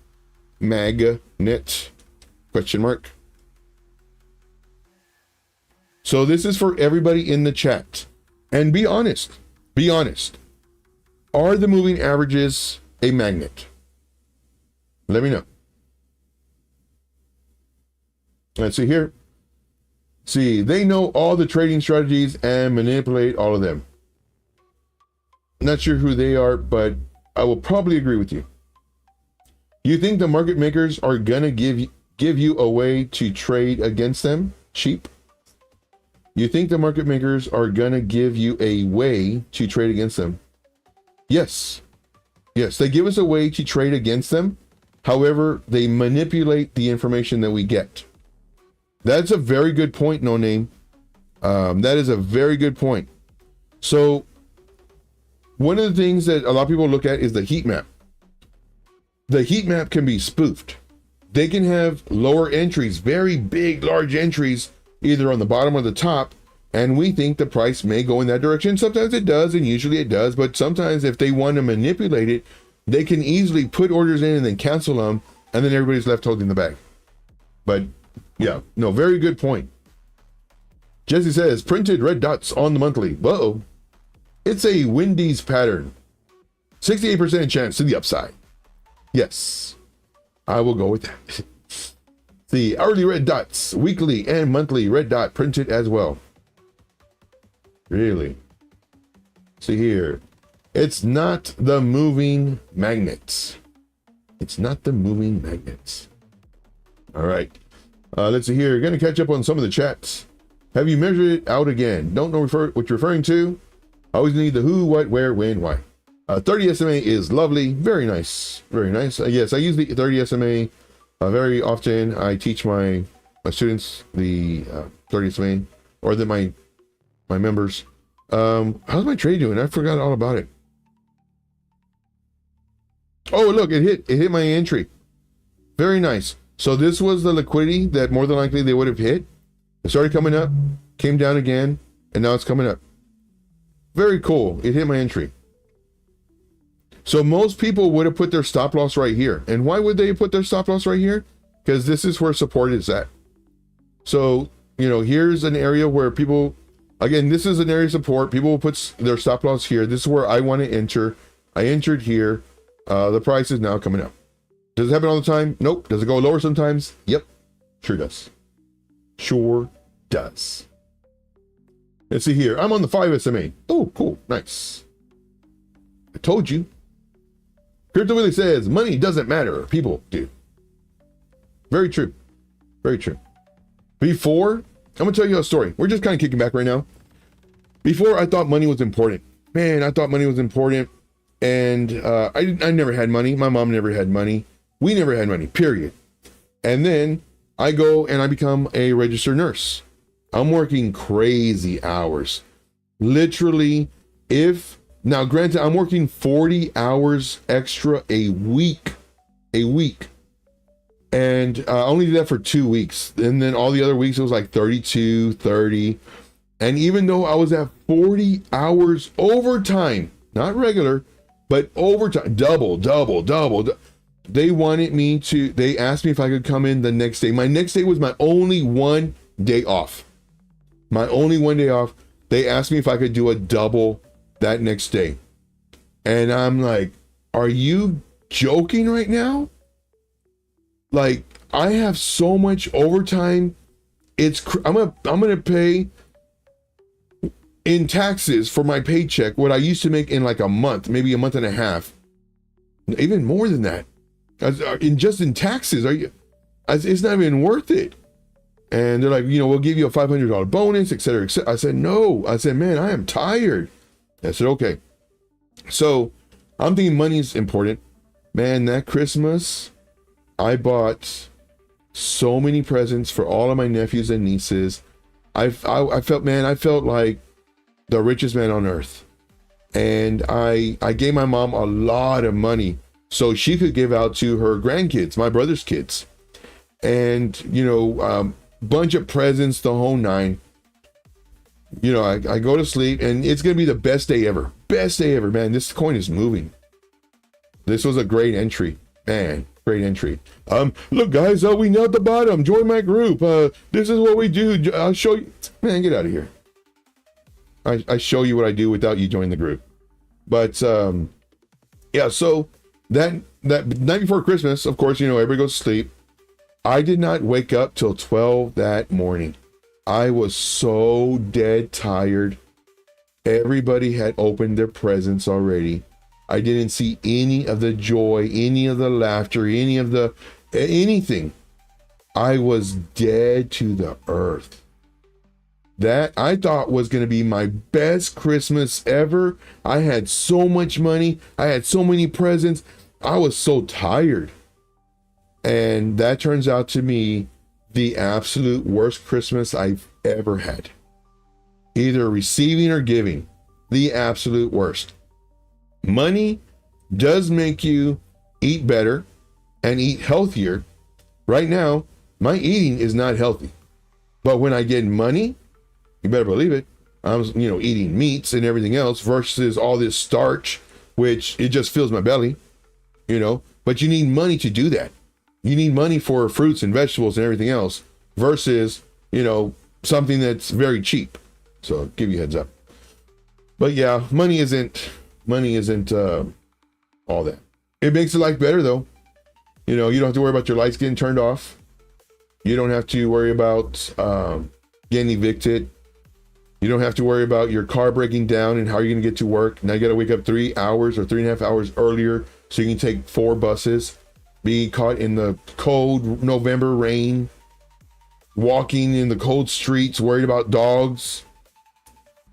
magnet? Question mark. So this is for everybody in the chat. And be honest. Be honest. Are the moving averages a magnet? Let me know. Let's see here. See, they know all the trading strategies and manipulate all of them. Not sure who they are, but I will probably agree with you. You think the market makers are gonna give you a way to trade against them? Cheap? You think the market makers are gonna give you a way to trade against them? Yes. Yes, they give us a way to trade against them. However, they manipulate the information that we get. That's a very good point, No Name. That is a very good point. So one of the things that a lot of people look at is the heat map. The heat map can be spoofed. They can have lower entries, very big, large entries, either on the bottom or the top, and we think the price may go in that direction. Sometimes it does, and usually it does, but sometimes if they want to manipulate it, they can easily put orders in and then cancel them, and then everybody's left holding the bag. But yeah, no, very good point. Jesse says, printed red dots on the monthly. Uh-oh. It's a Wendy's pattern. 68% chance to the upside. Yes, I will go with that. The hourly red dots, weekly and monthly red dot printed as well. Really? See here. It's not the moving magnets. It's not the moving magnets. All right. Let's see here. Going to catch up on some of the chats. Have you measured it out again? Don't know what you're referring to. Always need the who, what, where, when, why. 30 SMA is lovely. Very nice. Very nice. Yes, I use the 30 SMA very often. I teach my students the 30 SMA, or my members. How's my trade doing? I forgot all about it. Oh, look, it hit my entry. Very nice. So this was the liquidity that more than likely they would have hit. It started coming up, came down again, and now it's coming up. Very cool. It hit my entry. So most people would have put their stop loss right here. And why would they put their stop loss right here? Because this is where support is at. So, here's an area where people, again, this is an area of support. People will put their stop loss here. This is where I want to enter. I entered here. The price is now coming up. Does it happen all the time? Nope. Does it go lower sometimes? Yep. Sure does. Sure does. Let's see here. I'm on the 5 SMA. Oh, cool. Nice. I told you. Crypto Willie says, money doesn't matter. People do. Very true. Very true. Before, I'm going to tell you a story. We're just kind of kicking back right now. Before, I thought money was important. Man, I thought money was important. And I never had money. My mom never had money. We never had money, period. And then I go and I become a registered nurse. I'm working crazy hours. Literally, now granted, I'm working 40 hours extra a week. And I only did that for 2 weeks. And then all the other weeks, it was like 32, 30. And even though I was at 40 hours overtime, not regular, but overtime, double. They asked me if I could come in the next day. My next day was my only one day off. They asked me if I could do a double that next day. And I'm like, are you joking right now? Like, I have so much overtime. I'm gonna pay in taxes for my paycheck what I used to make in like a month, maybe a month and a half, even more than that. In taxes, it's not even worth it. And they're like, we'll give you a $500 bonus, et cetera, et cetera. I said, no. I said, man, I am tired. I said, okay. So I'm thinking money is important. Man, that Christmas, I bought so many presents for all of my nephews and nieces. I felt like the richest man on earth. And I gave my mom a lot of money so she could give out to her grandkids, my brother's kids. And, bunch of presents, the whole nine. I go to sleep and it's going to be the best day ever. Best day ever, man. This coin is moving. This was a great entry, man. Great entry. Look, guys, we nailed the bottom. Join my group. This is what we do. I'll show you. Man, get out of here. I show you what I do without you joining the group. But yeah, so that night before Christmas, of course, everybody goes to sleep. I did not wake up till 12 that morning. I was so dead tired. Everybody had opened their presents already. I didn't see any of the joy, any of the laughter, anything. I was dead to the earth. That I thought was going to be my best Christmas ever. I had so much money. I had so many presents. I was so tired. And that turns out to be the absolute worst Christmas I've ever had. Either receiving or giving. The absolute worst. Money does make you eat better and eat healthier. Right now, my eating is not healthy. But when I get money, you better believe it, I'm eating meats and everything else versus all this starch, which it just fills my belly, But you need money to do that. You need money for fruits and vegetables and everything else versus, something that's very cheap. So I'll give you a heads up. But yeah, money isn't all that. It makes the life better though. You know, you don't have to worry about your lights getting turned off. You don't have to worry about getting evicted. You don't have to worry about your car breaking down and how you're going to get to work. Now you got to wake up 3 hours or 3.5 hours earlier so you can take 4 buses, be caught in the cold November rain, walking in the cold streets, worried about dogs.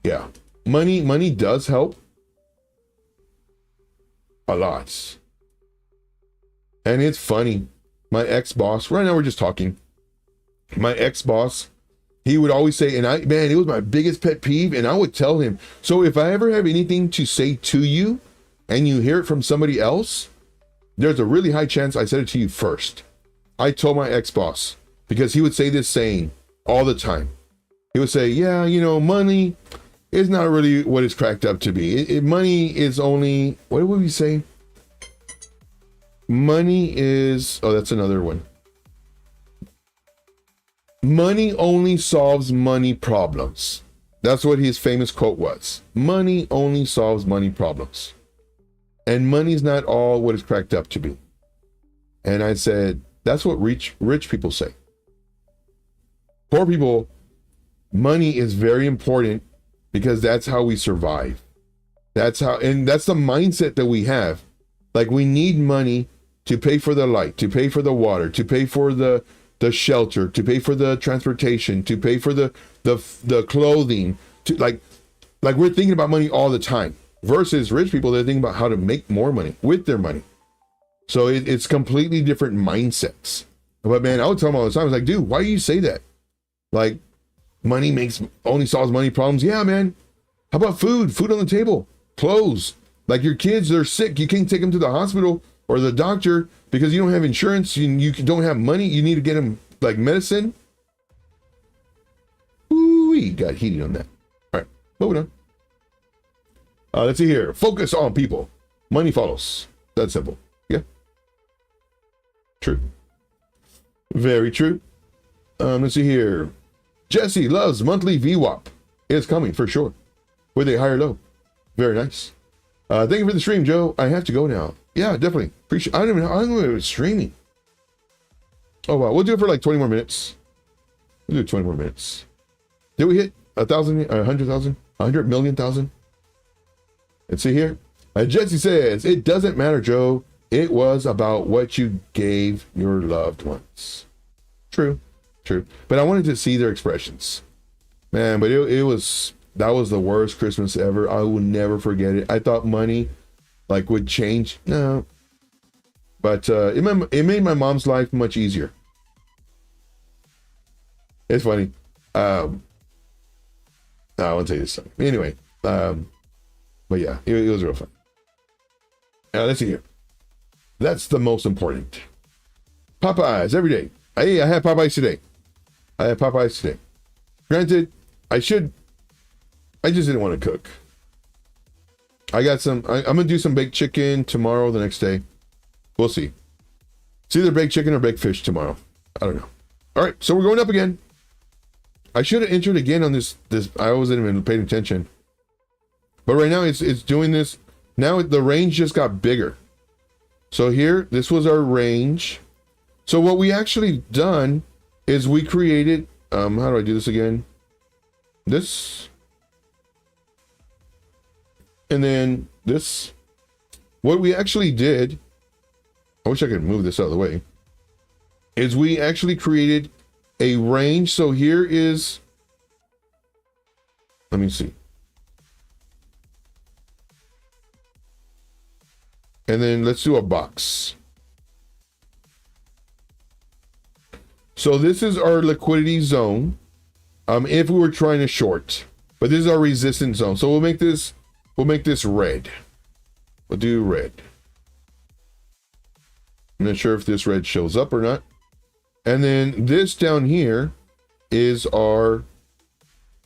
Yeah, money does help a lot. And it's funny. My ex-boss, right now we're just talking. My ex-boss, he would always say, and man, it was my biggest pet peeve, and I would tell him, so if I ever have anything to say to you and you hear it from somebody else, there's a really high chance I said it to you first. I told my ex-boss, because he would say this saying all the time. He would say, yeah, you know, money is not really what it's cracked up to be. Money is only, what would we say? Money is, oh, that's another one. Money only solves money problems. That's what his famous quote was. Money only solves money problems. And money's not all what it's cracked up to be. And I said, that's what rich people say. Poor people, money is very important because that's how we survive. That's how, and that's the mindset that we have. Like we need money to pay for the light, to pay for the water, to pay for the shelter, to pay for the transportation, to pay for the clothing, to like we're thinking about money all the time. Versus rich people, they're thinking about how to make more money with their money. So it's completely different mindsets. But man, I would tell them all the time, I was like, dude, why do you say that? Like, money only solves money problems. Yeah, man. How about food? Food on the table, clothes. Like your kids, they're sick. You can't take them to the hospital or the doctor because you don't have insurance. You don't have money. You need to get them like medicine. Ooh, got heated on that. All right, moving on. Let's see here. Focus on people. Money follows. That's simple. Yeah. True. Very true. Let's see here. Jesse loves monthly VWAP. It's coming for sure. With a higher low. Very nice. Thank you for the stream, Joe. I have to go now. Yeah, definitely. Appreciate. I don't even know it was streaming. Oh wow, we'll do it for like 20 more minutes. We'll do 20 more minutes. Did we hit 1,000, 100,000, 100 million thousand? Let's see here. Jesse says, it doesn't matter, Joe. It was about what you gave your loved ones. True, true. But I wanted to see their expressions. Man, but that was the worst Christmas ever. I will never forget it. I thought money like would change. No. But it made my mom's life much easier. It's funny. I won't tell you this time. Anyway, but yeah, it was real fun. Let's see here. That's the most important. Popeyes every day. Hey, I had Popeyes today. Granted, I just didn't want to cook. I got some, I'm going to do some baked chicken tomorrow, the next day. We'll see. It's either baked chicken or baked fish tomorrow. I don't know. All right, so we're going up again. I should have entered again on this. I wasn't even paying attention. But right now it's doing this. Now the range just got bigger. So here, this was our range. So what we actually done is we created, how do I do this again? This. And then this. What we actually did, I wish I could move this out of the way, is we actually created a range. So here is, let me see. And then let's do a box. So this is our liquidity zone. If we were trying to short, but this is our resistance zone. So we'll make this red. We'll do red. I'm not sure if this red shows up or not. And then this down here is our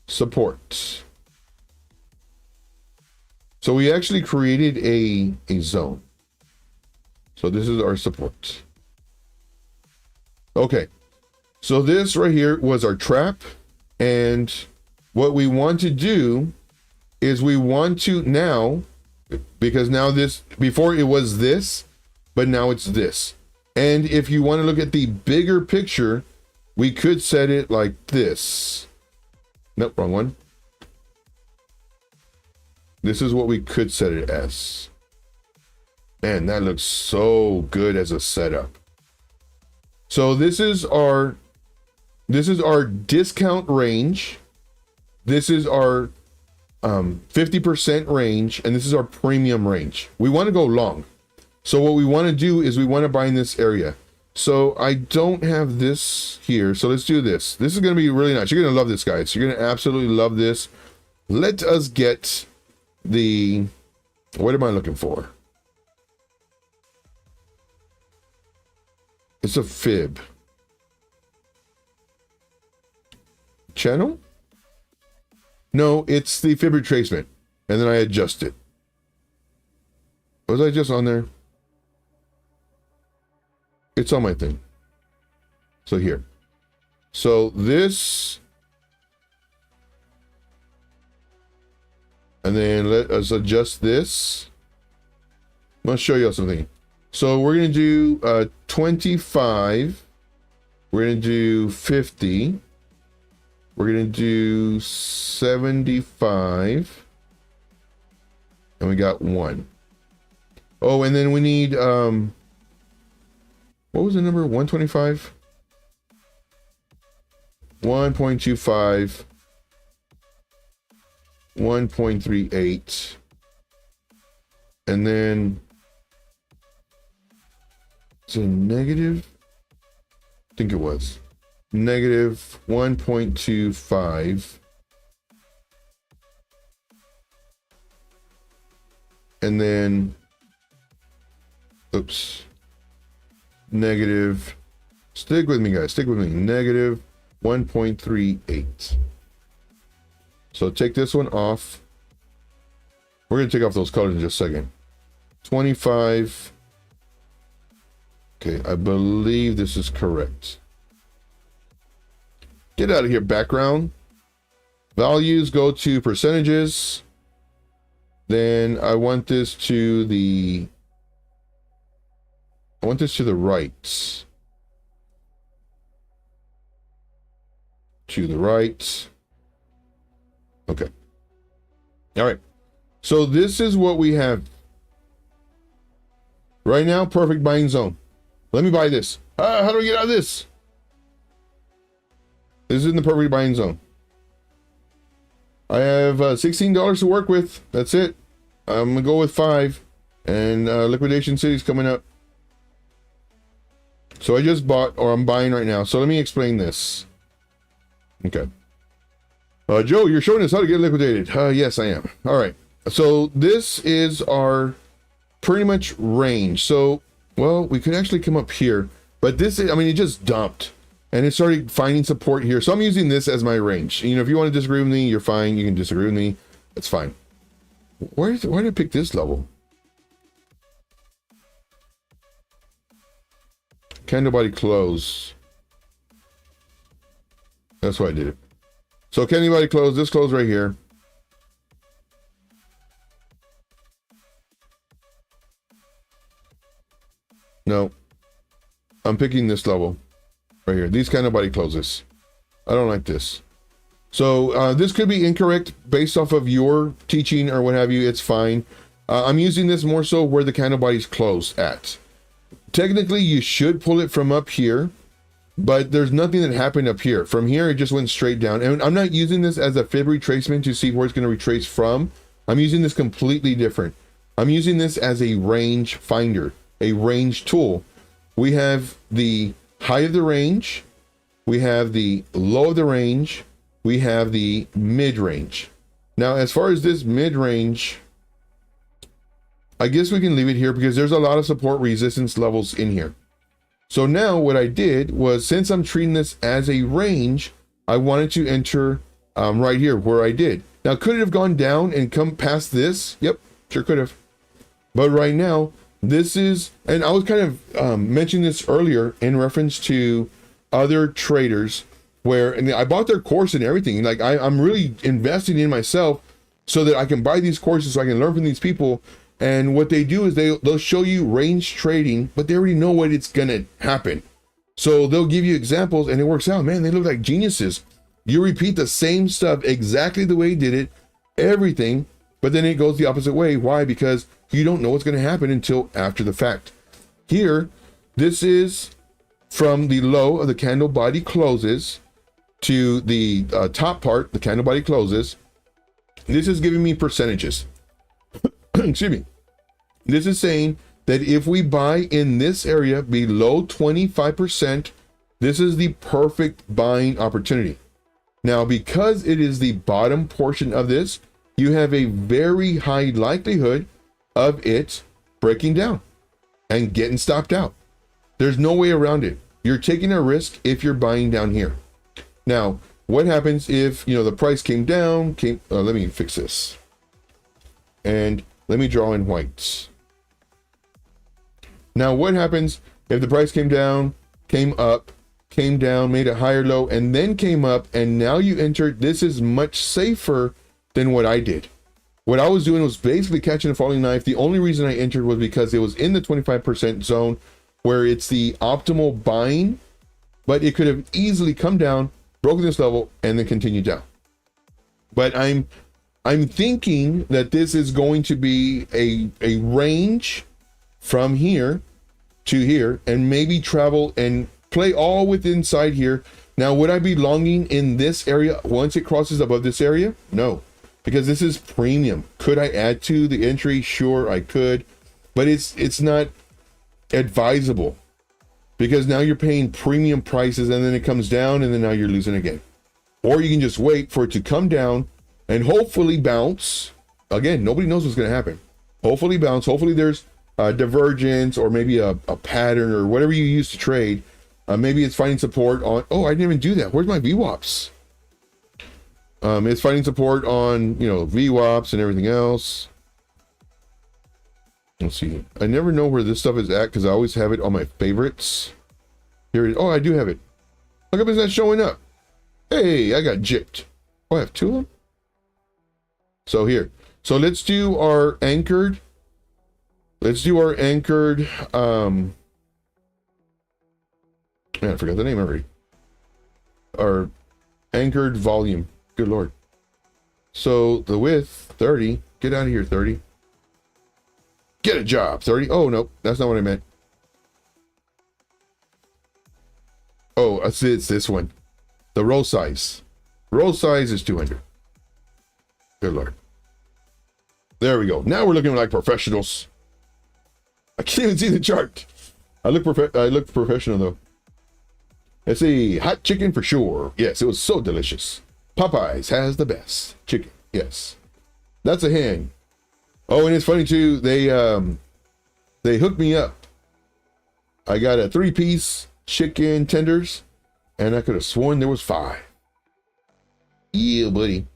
support. So we actually created a zone. So this is our support. Okay. So this right here was our trap. And what we want to do is we want to now, because now this, before it was this, but now it's this. And if you want to look at the bigger picture, we could set it like this. Nope, wrong one. This is what we could set it as. Man, that looks so good as a setup. So this is our discount range. This is our 50% range, and this is our premium range. We want to go long. So what we want to do is we want to buy in this area. So I don't have this here. So let's do this. This is going to be really nice. You're going to love this, guys. You're going to absolutely love this. Let us get the, what am I looking for? It's a fib. Channel? No, it's the fib retracement. And then I adjust it. Was I just on there? It's on my thing. So here. So this. And then let us adjust this. I'm going to show you something. So we're going to do 25. We're going to do 50. We're going to do 75. And we got 1. Oh, and then we need, what was the number? 125? 1.25. 1.38. And then it's a negative. I think it was negative 1.25. And then, oops, negative, stick with me, guys, stick with me, negative 1.38. So take this one off. We're going to take off those colors in just a second. 25. Okay, I believe this is correct. Get out of here, background. Values, go to percentages. Then I want this to the, right. To the right. Okay. All right. So this is what we have. Right now, perfect buying zone. Let me buy this. How do I get out of this? This is in the perfect buying zone. I have $16 to work with. That's it. I'm gonna go with 5. And Liquidation City's coming up. So I just bought, or I'm buying right now. So let me explain this. Okay. Joe, you're showing us how to get liquidated. Yes, I am. All right. So this is our pretty much range. So, well, we could actually come up here, but this is, I mean, it just dumped and it started finding support here. So I'm using this as my range. You know, if you want to disagree with me, you're fine. You can disagree with me. That's fine. Why did I pick this level? Candle body close. That's why I did it. So can anybody close? This close right here. No. I'm picking this level right here. These kind of body closes. I don't like this. So this could be incorrect based off of your teaching or what have you. It's fine. I'm using this more so where the candle body's close at. Technically, you should pull it from up here, but there's nothing that happened up here. From here, it just went straight down. And I'm not using this as a fib retracement to see where it's going to retrace from. I'm using this completely different. I'm using this as a range finder, a range tool. We have the high of the range. We have the low of the range. We have the mid range. Now, as far as this mid range, I guess we can leave it here because there's a lot of support resistance levels in here. So now what I did was, since I'm treating this as a range, I wanted to enter right here where I did. Now, could it have gone down and come past this? Yep, sure could have. But right now, this is, and I was kind of mentioning this earlier in reference to other traders where, and I bought their course and everything. Like I'm really investing in myself. so that I can buy these courses, so I can learn from these people. And what they do is they'll show you range trading, but they already know what it's gonna happen. So they'll give you examples and it works out. Man, they look like geniuses. You repeat the same stuff exactly the way he did it, everything, but then it goes the opposite way. Why? Because you don't know what's going to happen until after the fact. Here, this is from the low of the candle body closes to the top part, the candle body closes. This is giving me percentages. Excuse me. This is saying that if we buy in this area below 25%, this is the perfect buying opportunity. Now, because it is the bottom portion of this, you have a very high likelihood of it breaking down and getting stopped out. There's no way around it. You're taking a risk if you're buying down here. Now, what happens if, the price came down, let me fix this. And let me draw in whites. Now, what happens if the price came down, came up, came down, made a higher low, and then came up, and now you entered? This is much safer than what I did. What I was doing was basically catching a falling knife. The only reason I entered was because it was in the 25% zone where it's the optimal buying, but it could have easily come down, broken this level, and then continued down. But I'm thinking that this is going to be a range from here to here, and maybe travel and play all with inside here. Now, would I be longing in this area once it crosses above this area? No, because this is premium. Could I add to the entry? Sure, I could, but it's not advisable, because now you're paying premium prices and then it comes down and then now you're losing again. Or you can just wait for it to come down and hopefully bounce. Again, nobody knows what's going to happen. Hopefully bounce. Hopefully there's a divergence, or maybe a pattern, or whatever you use to trade. Maybe it's finding support on, oh, I didn't even do that. Where's my VWAPs? It's finding support on, VWAPs and everything else. Let's see. I never know where this stuff is at because I always have it on my favorites. Here it is. Oh, I do have it. How come it's not showing up? Hey, I got gypped. Oh, I have two of them? So here. So let's do our anchored. Let's do our anchored. Man, I forgot the name already. Our anchored volume. Good Lord. So the width, 30. Get out of here, 30. Get a job, 30. Oh, no, that's not what I meant. Oh, it's this one. The roll size. Roll size is 200. Good Lord. There we go. Now we're looking like professionals. I can't even see the chart. I look professional though. Let's see. Hot chicken for sure. Yes, it was so delicious. Popeyes has the best chicken. Yes. That's a hen. Oh, and it's funny too. They hooked me up. I got a 3-piece chicken tenders, and I could have sworn there was 5. Yeah, buddy.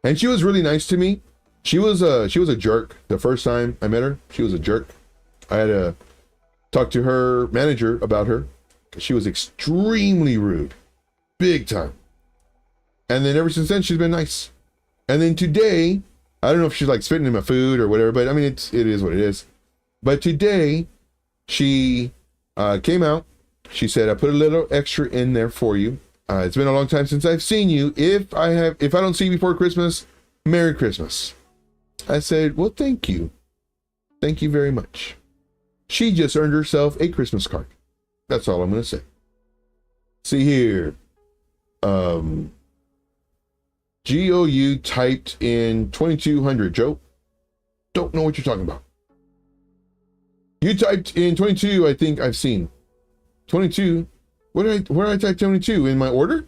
And she was really nice to me. She was a jerk. The first time I met her, she was a jerk. I had to talk to her manager about her because she was extremely rude, big time. And then ever since then, she's been nice. And then today, I don't know if she's like spitting in my food or whatever, but I mean, it is what it is. But today, she came out. She said, I put a little extra in there for you. It's been a long time since I've seen you. If I don't see you before Christmas, Merry Christmas. I said, well, thank you. Thank you very much. She just earned herself a Christmas card. That's all I'm going to say. See here. GOU typed in 2200, Joe. Don't know what you're talking about. You typed in 22, I think I've seen. 22. Where did I type 22? In my order?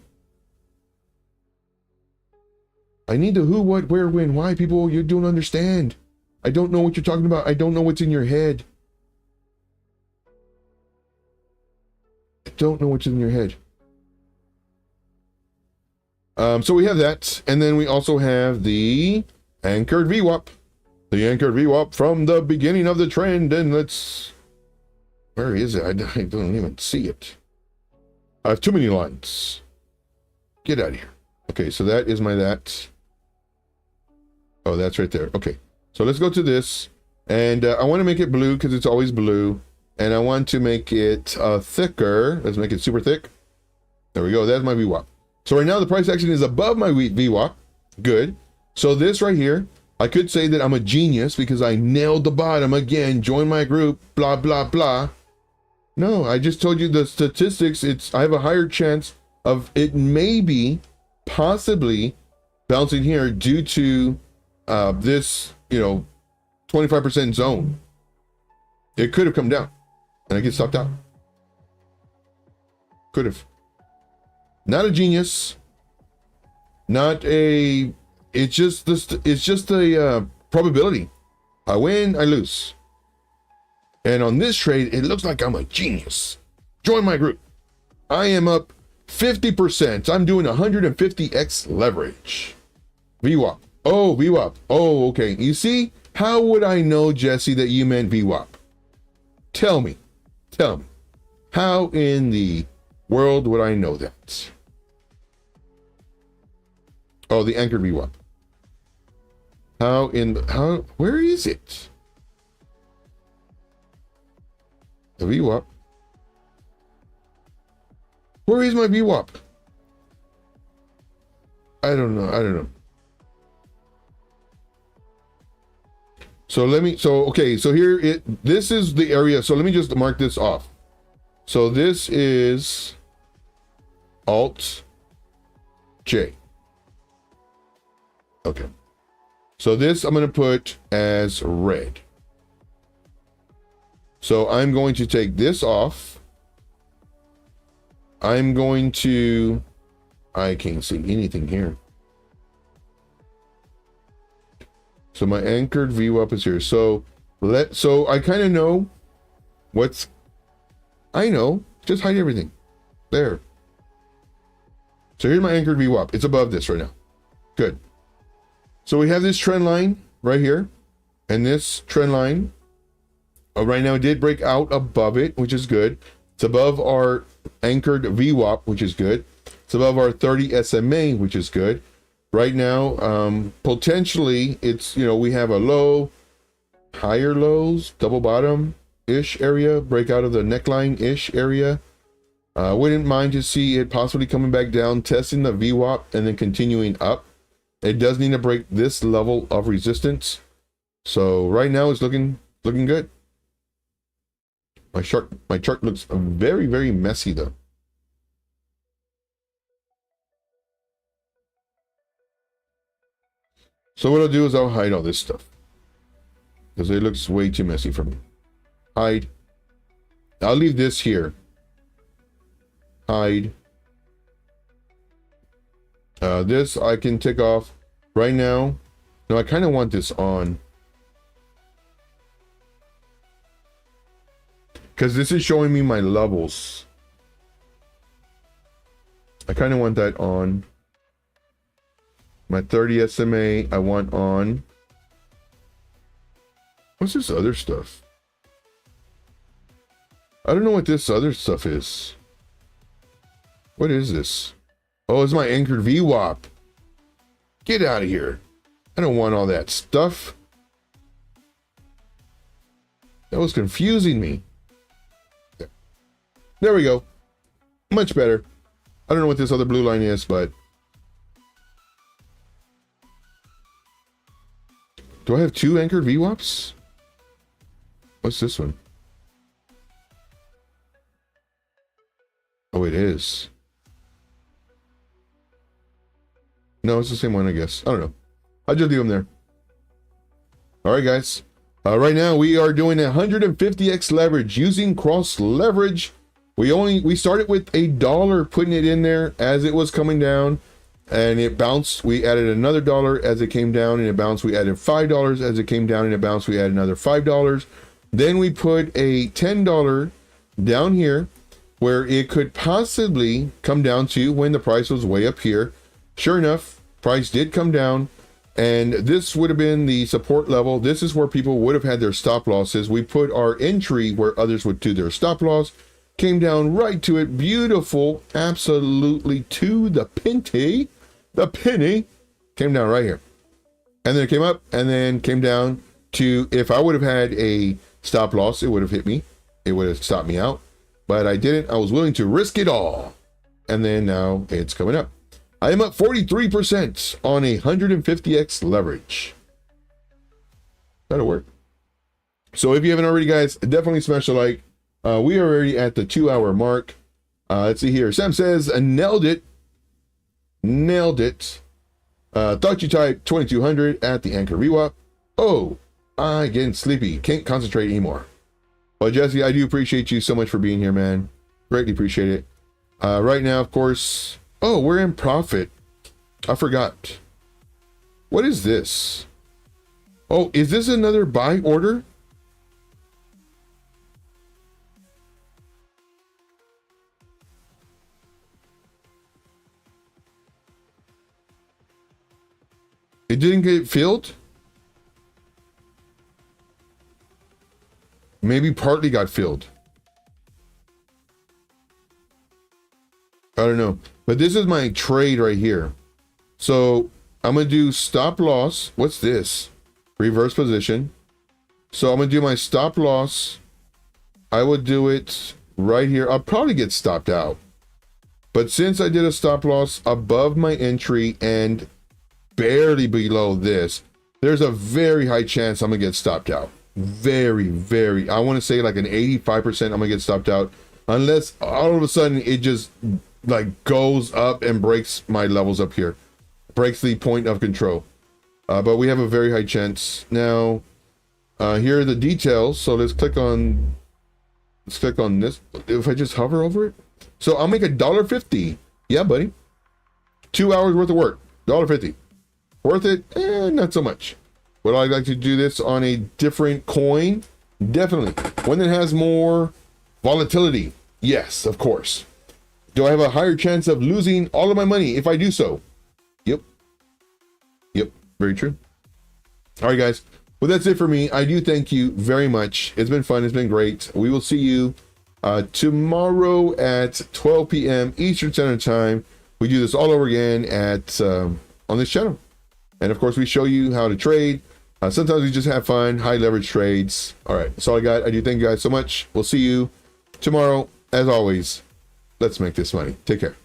I need the who, what, where, when, why, people. You don't understand. I don't know what you're talking about. I don't know what's in your head. I don't know what's in your head. So we have that, and then we also have the anchored VWAP. The anchored VWAP from the beginning of the trend, and where is it? I don't even see it. I have too many lines. Get out of here. Okay, so that is my that. Oh, that's right there. Okay. So let's go to this. And I want to make it blue because it's always blue. And I want to make it thicker. Let's make it super thick. There we go. That's my VWAP. So right now the price action is above my VWAP. Good. So this right here, I could say that I'm a genius because I nailed the bottom again. Join my group. Blah, blah, blah. No, I just told you the statistics. I have a higher chance of it maybe, possibly bouncing here due to this, 25% zone. It could have come down and I get stopped out. Could have. Not a genius. Not a. It's just this. It's just a probability. I win, I lose. And on this trade, it looks like I'm a genius. Join my group. I am up 50%. I'm doing 150x leverage. VWAP. Oh, VWAP. Oh, okay. You see, how would I know, Jesse, that you meant VWAP? Tell me. Tell me. How in the world would I know that? Oh, the anchored VWAP. Where is it? The VWAP. Where is my VWAP? I don't know. So this is the area. So let me just mark this off. So this is Alt J. Okay. So this I'm going to put as red. So I'm going to take this off. I can't see anything here. So my anchored VWAP is here. So I kind of know just hide everything. There. So here's my anchored VWAP. It's above this right now. Good. So we have this trend line right here. And this trend line right now did break out above it, which is good. It's above our anchored VWAP, which is good. It's above our 30 SMA, which is good. Right now, potentially, it's, we have a low, higher lows, double bottom-ish area, break out of the neckline-ish area. Wouldn't mind to see it possibly coming back down, testing the VWAP, and then continuing up. It does need to break this level of resistance. So right now, it's looking good. My chart looks very, very messy, though. So what I'll do is I'll hide all this stuff because it looks way too messy for me. Hide. I'll leave this here. Hide. This I can take off right now. No, I kind of want this on because this is showing me my levels. I kind of want that on. My 30 SMA, I want on. What's this other stuff? I don't know what this other stuff is. What is this? Oh, it's my anchored VWAP. Get out of here. I don't want all that stuff. That was confusing me. There we go. Much better. I don't know what this other blue line is, but do I have two anchored VWAPs? What's this one? Oh, it is. No, it's the same one, I guess. I don't know. I'll just leave them there. All right, guys. Right now, we are doing 150x leverage using cross leverage. We started with $1, putting it in there as it was coming down. And it bounced. We added another $1 as it came down and it bounced. We added $5 as it came down and it bounced. We added another $5. Then we put a $10 down here where it could possibly come down to when the price was way up here. Sure enough, price did come down and this would have been the support level. This is where people would have had their stop losses. We put our entry where others would do their stop loss. Came down right to it. Beautiful. Absolutely to the penny. The penny came down right here. And then it came up and then came down to, if I would have had a stop loss, it would have hit me. It would have stopped me out. But I didn't. I was willing to risk it all. And then now it's coming up. I am up 43% on a 150x leverage. That'll work. So if you haven't already, guys, definitely smash the like. We are already at the 2-hour mark. Let's see here. Sam says, nailed it. Nailed it. Thought you typed 2200 at the anchor VWAP. Oh, I getting sleepy. Can't concentrate anymore. Well, Jesse, I do appreciate you so much for being here, man. Greatly appreciate it. Right now, of course. Oh, we're in profit. I forgot. What is this? Oh, is this another buy order? It didn't get filled? Maybe partly got filled. I don't know. But this is my trade right here. So I'm going to do stop loss. What's this? Reverse position. So I'm going to do my stop loss. I would do it right here. I'll probably get stopped out. But since I did a stop loss above my entry and barely below this, there's a very high chance I'm gonna get stopped out. Very, I want to say like an 85% I'm gonna get stopped out, unless all of a sudden it just like goes up and breaks my levels up here, breaks the point of control. But we have a very high chance. Now here are the details. So let's click on this. If I just hover over it, so I'll make $1.50. Yeah, buddy, 2 hours worth of work, $1.50. Worth it? Not so much. Would I like to do this on a different coin? Definitely. One that has more volatility? Yes, of course. Do I have a higher chance of losing all of my money if I do so? Yep. Very true. All right, guys. Well, that's it for me. I do thank you very much. It's been fun. It's been great. We will see you tomorrow at 12 p.m. Eastern Standard Time. We do this all over again at on this channel. And of course, we show you how to trade. Sometimes we just have fun, high leverage trades. All right, that's all I got. I do thank you guys so much. We'll see you tomorrow. As always, let's make this money. Take care.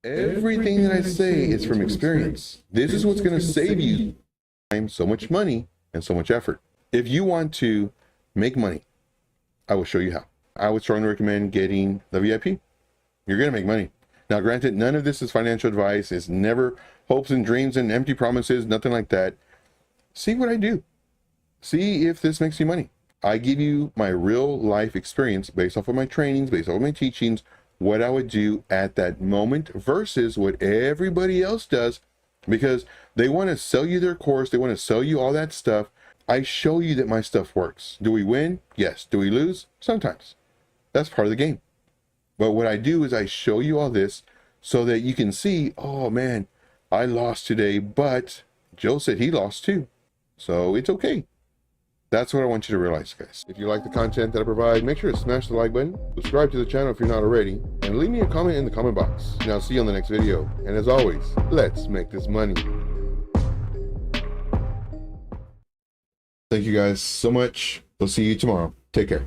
Everything that I say is from experience. This is what's going to save you time, so much money, and so much effort. If you want to make money, I will show you how. I would strongly recommend getting the VIP. You're going to make money. Now, granted, none of this is financial advice. It's never hopes and dreams and empty promises, nothing like that. See what I do. See if this makes you money. I give you my real life experience based off of my trainings, based off of my teachings, what I would do at that moment versus what everybody else does, because they want to sell you their course. They want to sell you all that stuff. I show you that my stuff works. Do we win? Yes. Do we lose? Sometimes. That's part of the game. But what I do is I show you all this so that you can see, oh man, I lost today, but Joe said he lost too. So it's okay. That's what I want you to realize, guys. If you like the content that I provide, make sure to smash the like button, subscribe to the channel if you're not already, and leave me a comment in the comment box. And I'll see you on the next video. And as always, let's make this money. Thank you guys so much. We'll see you tomorrow. Take care.